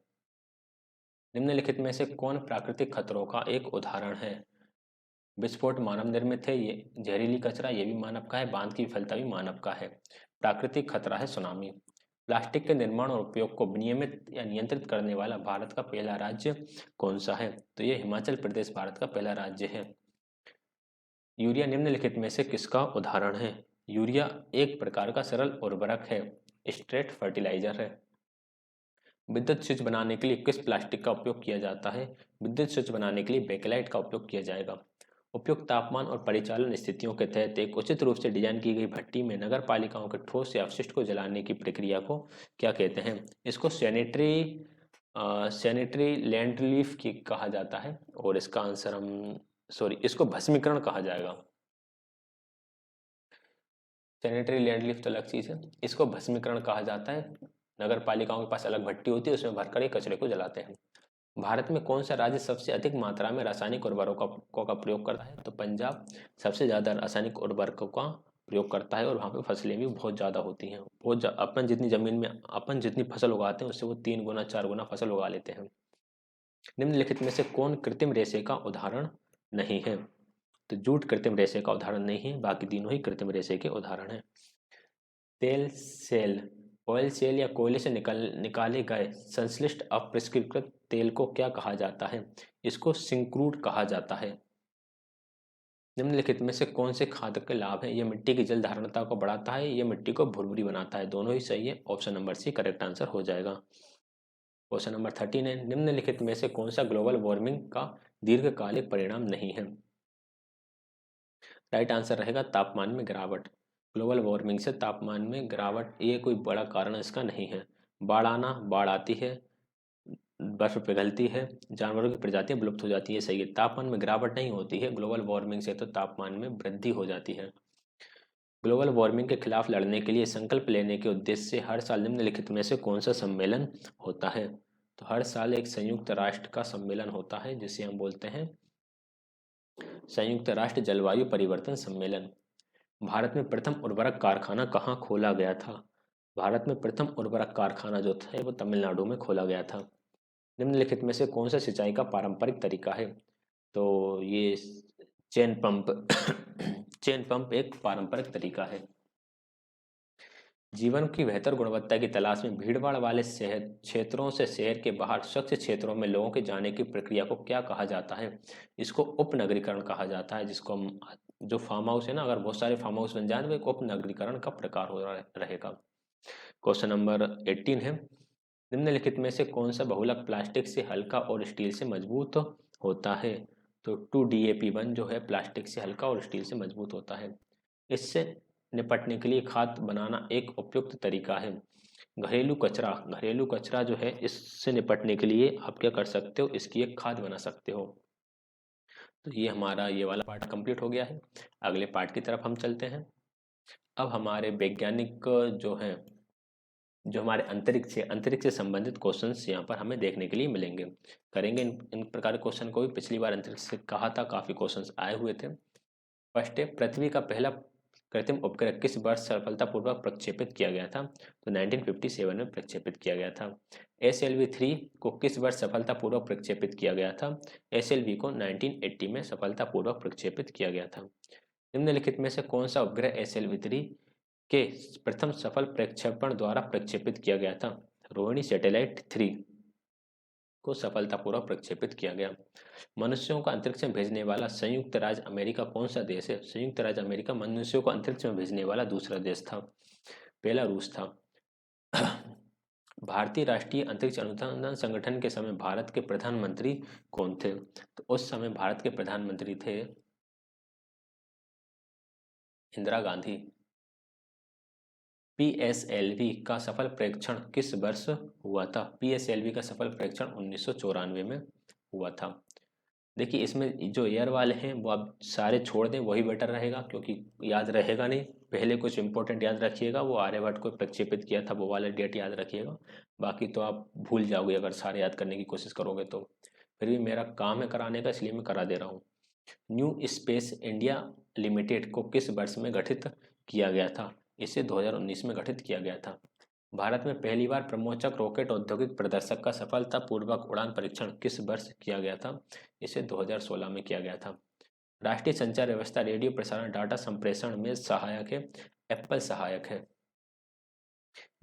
निम्नलिखित में से कौन प्राकृतिक खतरों का एक उदाहरण है? विस्फोट मानव निर्मित है, ये जहरीली कचरा ये भी मानव का है, बांध की विफलता भी मानव का है। प्राकृतिक खतरा है सुनामी। प्लास्टिक के निर्माण और उपयोग को विनियमित या नियंत्रित करने वाला भारत का पहला राज्य कौन सा है? तो ये हिमाचल प्रदेश भारत का पहला राज्य है। यूरिया निम्नलिखित में से किसका उदाहरण है? यूरिया एक प्रकार का सरल उर्वरक है, स्ट्रेट फर्टिलाइजर है। विद्युत स्विच बनाने के लिए किस प्लास्टिक का उपयोग किया जाता है? विद्युत स्विच बनाने के लिए बेकेलाइट का उपयोग किया जाएगा। उपयुक्त तापमान और परिचालन स्थितियों के तहत एक उचित रूप से डिजाइन की गई भट्टी में नगर पालिकाओं के ठोस या अपशिष्ट को जलाने की प्रक्रिया को क्या कहते हैं? इसको सैनिटरी लैंड रिलीफ की कहा जाता है और इसका आंसर इसको भस्मीकरण कहा जाएगा। सैनिटरी लैंड रिलीफ तो अलग चीज़ है, इसको भस्मीकरण कहा जाता है। नगर पालिकाओं के पास अलग भट्टी होती है, उसमें भरकर ये कचरे को जलाते हैं। भारत में कौन सा राज्य सबसे अधिक मात्रा में रासायनिक उर्वरकों का प्रयोग करता है? तो पंजाब सबसे ज़्यादा रासायनिक उर्वरकों का प्रयोग करता है और वहाँ पे फसलें भी बहुत ज़्यादा होती हैं। अपन जितनी ज़मीन में अपन जितनी फसल उगाते हैं उससे वो 3 गुना 4 गुना फसल उगा लेते हैं। निम्नलिखित में से कौन कृत्रिम रेशे का उदाहरण नहीं है? तो जूट कृत्रिम रेशे का उदाहरण नहीं है, बाकी तीनों ही कृत्रिम रेशे के उदाहरण हैं। तेल सेल, ऑयल सेल या कोयले से निकाले गए संश्लिष्ट अपरिष्कृत तेल को क्या कहा जाता है? इसको सिंक्रूड कहा जाता है। निम्नलिखित में से कौन से खाद के लाभ हैं? यह मिट्टी की जल धारणता को बढ़ाता है, यह मिट्टी को भुरभुरी बनाता है। दोनों ही सही है, option number C correct answer हो जाएगा। क्वेश्चन नंबर 13 है, निम्नलिखित में से कौन सा ग्लोबल वार्मिंग का दीर्घकालिक परिणाम नहीं है? राइट आंसर रहेगा तापमान में गिरावट। ग्लोबल वार्मिंग से तापमान में गिरावट ये कोई बड़ा कारण इसका नहीं है। बाढ़ आती है, बर्फ पिघलती है, जानवरों की प्रजातियां विलुप्त हो जाती है, सही है। तापमान में गिरावट नहीं होती है, ग्लोबल वार्मिंग से तो तापमान में वृद्धि हो जाती है। ग्लोबल वार्मिंग के खिलाफ लड़ने के लिए संकल्प लेने के उद्देश्य से हर साल निम्नलिखित में से कौन सा सम्मेलन होता है? तो हर साल एक संयुक्त राष्ट्र का सम्मेलन होता है जिसे हम बोलते हैं संयुक्त राष्ट्र जलवायु परिवर्तन सम्मेलन। भारत में प्रथम उर्वरक कारखाना कहाँ खोला गया था? भारत में प्रथम उर्वरक कारखाना जो था वो तमिलनाडु में खोला गया था। निम्नलिखित में से कौन सा सिंचाई का पारंपरिक तरीका है? तो ये चेन पंप चेन पंप एक पारंपरिक तरीका है। जीवन की बेहतर गुणवत्ता की तलाश में भीड़भाड़ वाले शहर क्षेत्रों से शहर के बाहर स्वच्छ क्षेत्रों में लोगों के जाने की प्रक्रिया को क्या कहा जाता है? इसको उपनगरीकरण कहा जाता है, जिसको हम जो फार्म हाउस है ना, अगर बहुत सारे फार्म हाउस बन जाए तो एक उपनगरीकरण का प्रकार हो रहेगा। क्वेश्चन नंबर 18 है, निम्नलिखित में से कौन सा बहुलक प्लास्टिक से हल्का और स्टील से मजबूत होता है? तो 2DAP1 जो है प्लास्टिक से हल्का और स्टील से मजबूत होता है। इससे निपटने के लिए खाद बनाना एक उपयुक्त तरीका है। घरेलू कचरा जो है इससे निपटने के लिए आप क्या कर सकते हो, इसकी एक खाद बना सकते हो। तो ये हमारा ये वाला पार्ट कंप्लीट हो गया है। अगले पार्ट की तरफ हम चलते हैं। अब हमारे वैज्ञानिक जो हैं, जो हमारे अंतरिक्ष से संबंधित क्वेश्चंस यहाँ पर हमें देखने के लिए मिलेंगे। करेंगे इन प्रकार के क्वेश्चन को भी। पिछली बार अंतरिक्ष से कहा था, काफ़ी क्वेश्चंस आए हुए थे। फर्स्ट है, पृथ्वी का पहला कृत्रिम उपग्रह किस वर्ष सफलतापूर्वक प्रक्षेपित किया गया था? तो 1957 में प्रक्षेपित किया गया था। SLV-3 को किस वर्ष सफलतापूर्वक प्रक्षेपित किया गया था? SLV को 1980 में सफलतापूर्वक प्रक्षेपित किया गया था। निम्नलिखित में से कौन सा उपग्रह SLV-3 के प्रथम सफल प्रक्षेपण द्वारा प्रक्षेपित किया गया था? रोहिणी सैटेलाइट 3 को सफलतापूर्वक प्रक्षेपित किया गया। मनुष्यों को अंतरिक्ष में भेजने वाला संयुक्त राज्य अमेरिका कौन सा देश है? संयुक्त राज्य अमेरिका मनुष्यों को अंतरिक्ष में भेजने वाला दूसरा देश था। पहला रूस था। भारतीय राष्ट्रीय अंतरिक्ष अनुसंधान संगठन के समय भारत के प्रधानमंत्री कौन थे? तो उस समय भारत के प्रधानमंत्री थे इंदिरा गांधी। PSLV का सफल परीक्षण किस वर्ष हुआ था? PSLV का सफल परीक्षण 1994 में हुआ था। देखिए इसमें जो एयर वाले हैं वो आप सारे छोड़ दें, वही बेटर रहेगा, क्योंकि याद रहेगा नहीं। पहले कुछ इंपॉर्टेंट याद रखिएगा, वो आर्यभट्ट को प्रक्षेपित किया था वो वाला डेट याद रखिएगा। बाकी तो आप भूल जाओगे अगर सारे याद करने की कोशिश करोगे तो। फिर भी मेरा काम है कराने का, इसलिए मैं करा दे रहा हूँ। न्यू स्पेस इंडिया लिमिटेड को किस वर्ष में गठित किया गया था? इसे 2019 में गठित किया गया था। भारत में पहली बार ब्रह्मोसक रॉकेट औद्योगिक प्रदर्शक का सफलतापूर्वक उड़ान परीक्षण किस वर्ष किया गया था? इसे 2016 में किया गया था। राष्ट्रीय संचार व्यवस्था रेडियो प्रसारण डाटा संप्रेषण में सहायक है, एप्पल सहायक है।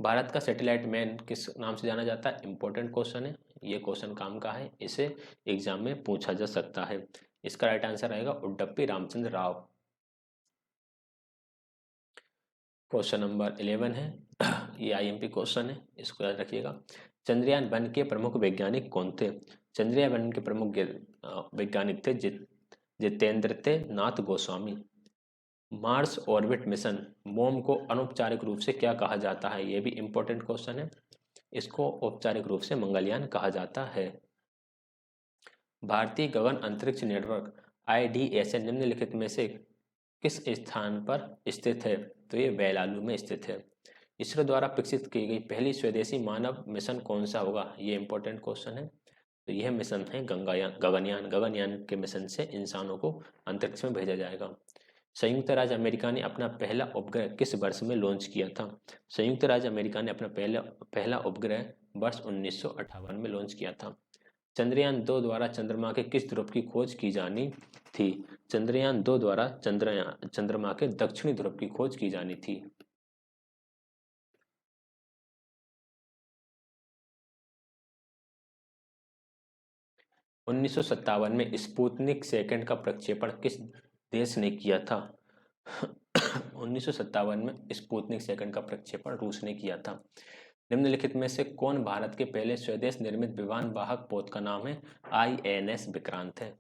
भारत का सैटेलाइट मैन किस नाम से जाना जाता है? इंपॉर्टेंट क्वेश्चन है, ये क्वेश्चन काम का है, इसे एग्जाम में पूछा जा सकता है। इसका राइट आंसर रहेगा उडुपी रामचंद्र राव। क्वेश्चन नंबर 11 है, ये IMP क्वेश्चन है, इसको याद रखिएगा। चंद्रयान-1 के प्रमुख वैज्ञानिक कौन थे? चंद्रयान-1 के प्रमुख वैज्ञानिक थे जितेंद्र नाथ गोस्वामी। मार्स ऑर्बिट मिशन मोम को अनौपचारिक रूप से क्या कहा जाता है? ये भी इंपॉर्टेंट क्वेश्चन है, इसको औपचारिक रूप से मंगलयान कहा जाता है। भारतीय गगन अंतरिक्ष नेटवर्क IDSN निम्नलिखित में से किस स्थान पर स्थित है? तो ये बेलालू में स्थित है। इसरो द्वारा विकसित की गई पहली स्वदेशी मानव मिशन कौन सा होगा? ये इंपॉर्टेंट क्वेश्चन है। तो यह मिशन है गगनयान। गगनयान के मिशन से इंसानों को अंतरिक्ष में भेजा जाएगा। संयुक्त राज्य अमेरिका ने अपना पहला उपग्रह किस वर्ष में लॉन्च किया था? संयुक्त राज्य अमेरिका ने अपना पहला उपग्रह वर्ष 1958 में लॉन्च किया था। चंद्रयान-2 द्वारा चंद्रमा के किस ध्रुव की खोज की जानी थी? चंद्रयान-2 द्वारा चंद्रमा के दक्षिणी ध्रुव की खोज की जानी थी। उन्नीस में स्पुतनिक सेकंड का प्रक्षेपण किस देश ने किया था? 1957 में स्पुतनिक सेकंड का प्रक्षेपण रूस ने किया था। निम्नलिखित में से कौन भारत के पहले स्वदेश निर्मित विमान वाहक पोत का नाम है? INS विक्रांत है।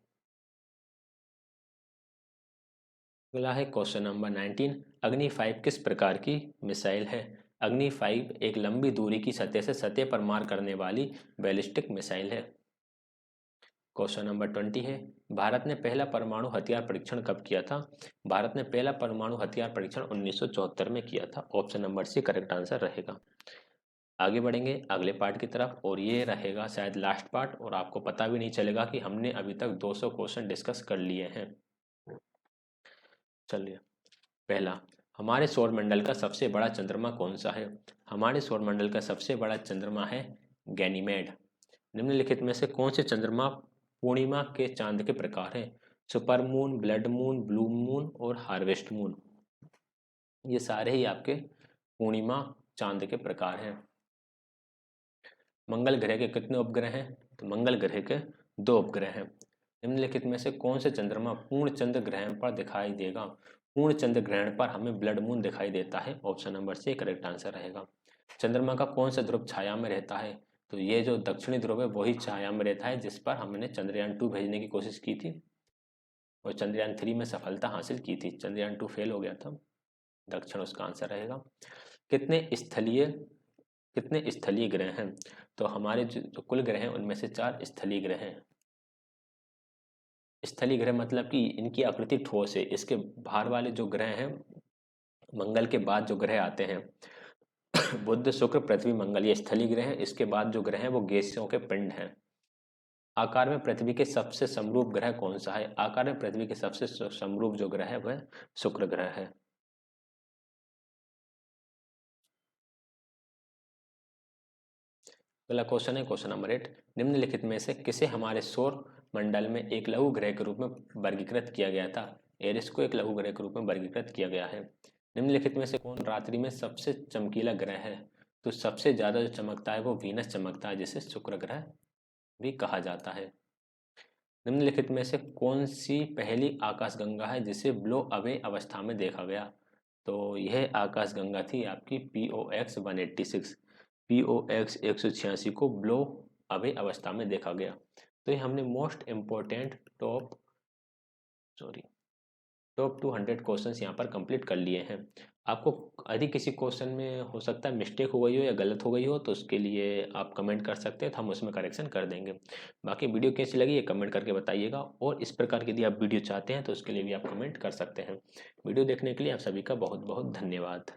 अगला है क्वेश्चन नंबर 19, अग्नि 5 किस प्रकार की मिसाइल है? अग्नि 5 एक लंबी दूरी की सतह से सतह पर मार करने वाली बैलिस्टिक मिसाइल है। क्वेश्चन नंबर 20 है, भारत ने पहला परमाणु हथियार परीक्षण कब किया था? भारत ने पहला परमाणु हथियार परीक्षण 1974 में किया था। Option number C correct answer रहेगा। आगे बढ़ेंगे अगले पार्ट की तरफ, और ये रहेगा शायद लास्ट पार्ट, और आपको पता भी नहीं चलेगा कि हमने अभी तक 200 क्वेश्चन डिस्कस कर लिए हैं। चलिए, पहला, हमारे सौरमंडल का सबसे बड़ा चंद्रमा कौन सा है? हमारे सौरमंडल का सबसे बड़ा चंद्रमा है गैनीमेड। निम्नलिखित में से कौन से चंद्रमा पूर्णिमा के चांद के प्रकार हैं? Super moon, blood moon, blue moon और हार्वेस्ट मून। ये सारे ही आपके पूर्णिमा चांद के प्रकार हैं। मंगल ग्रह के कितने उपग्रह हैं? तो मंगल ग्रह के 2 उपग्रह हैं। निम्नलिखित में से कौन से चंद्रमा पूर्ण चंद्र ग्रहण पर दिखाई देगा? पूर्ण चंद्र ग्रहण पर हमें ब्लड मून दिखाई देता है। Option number C correct answer रहेगा। चंद्रमा का कौन सा ध्रुव छाया में रहता है? तो ये जो दक्षिणी ध्रुव है वही छाया में रहता है, जिस पर हमने चंद्रयान-2 भेजने की कोशिश की थी और चंद्रयान-3 में सफलता हासिल की थी। चंद्रयान-2 फेल हो गया था। दक्षिण उसका आंसर रहेगा। कितने स्थलीय कितने स्थलीय ग्रह हैं? तो हमारे जो कुल ग्रह हैं उनमें से 4 स्थलीय ग्रह हैं। स्थलीय ग्रह मतलब कि इनकी आकृति ठोस है। इसके बाहर वाले जो ग्रह हैं, मंगल के बाद जो ग्रह आते हैं बुध, शुक्र, पृथ्वी, मंगल, ये स्थलीय ग्रह हैं। इसके बाद जो ग्रह हैं वो गैसियों के पिंड हैं। आकार में पृथ्वी के सबसे समरूप ग्रह कौन सा है? आकार में पृथ्वी के सबसे समरूप जो ग्रह है वह शुक्र ग्रह है। अगला क्वेश्चन है क्वेश्चन नंबर 8। निम्नलिखित में से किसे हमारे सौर मंडल में एक लघु ग्रह के रूप में वर्गीकृत किया गया था? एरिस को एक लघु ग्रह के रूप में वर्गीकृत किया गया है। निम्नलिखित में से कौन रात्रि में सबसे चमकीला ग्रह है? तो सबसे ज्यादा जो चमकता है वो वीनस चमकता है, जिसे शुक्र ग्रह भी कहा जाता है। निम्नलिखित में से कौन सी पहली आकाशगंगा है जिसे ब्लो अवे अवस्था में देखा गया? तो यह आकाशगंगा थी आपकी POX 186। POX 186 को ब्लो अवे अवस्था में देखा गया। तो ये हमने मोस्ट इम्पोर्टेंट टॉप 200 क्वेश्चंस यहाँ पर कंप्लीट कर लिए हैं। आपको यदि किसी क्वेश्चन में हो सकता है मिस्टेक हो गई हो या गलत हो गई हो तो उसके लिए आप कमेंट कर सकते हैं, तो हम उसमें करेक्शन कर देंगे। बाकी वीडियो कैसी लगी ये कमेंट करके बताइएगा, और इस प्रकार की यदि आप वीडियो चाहते हैं तो उसके लिए भी आप कमेंट कर सकते हैं। वीडियो देखने के लिए आप सभी का बहुत बहुत धन्यवाद।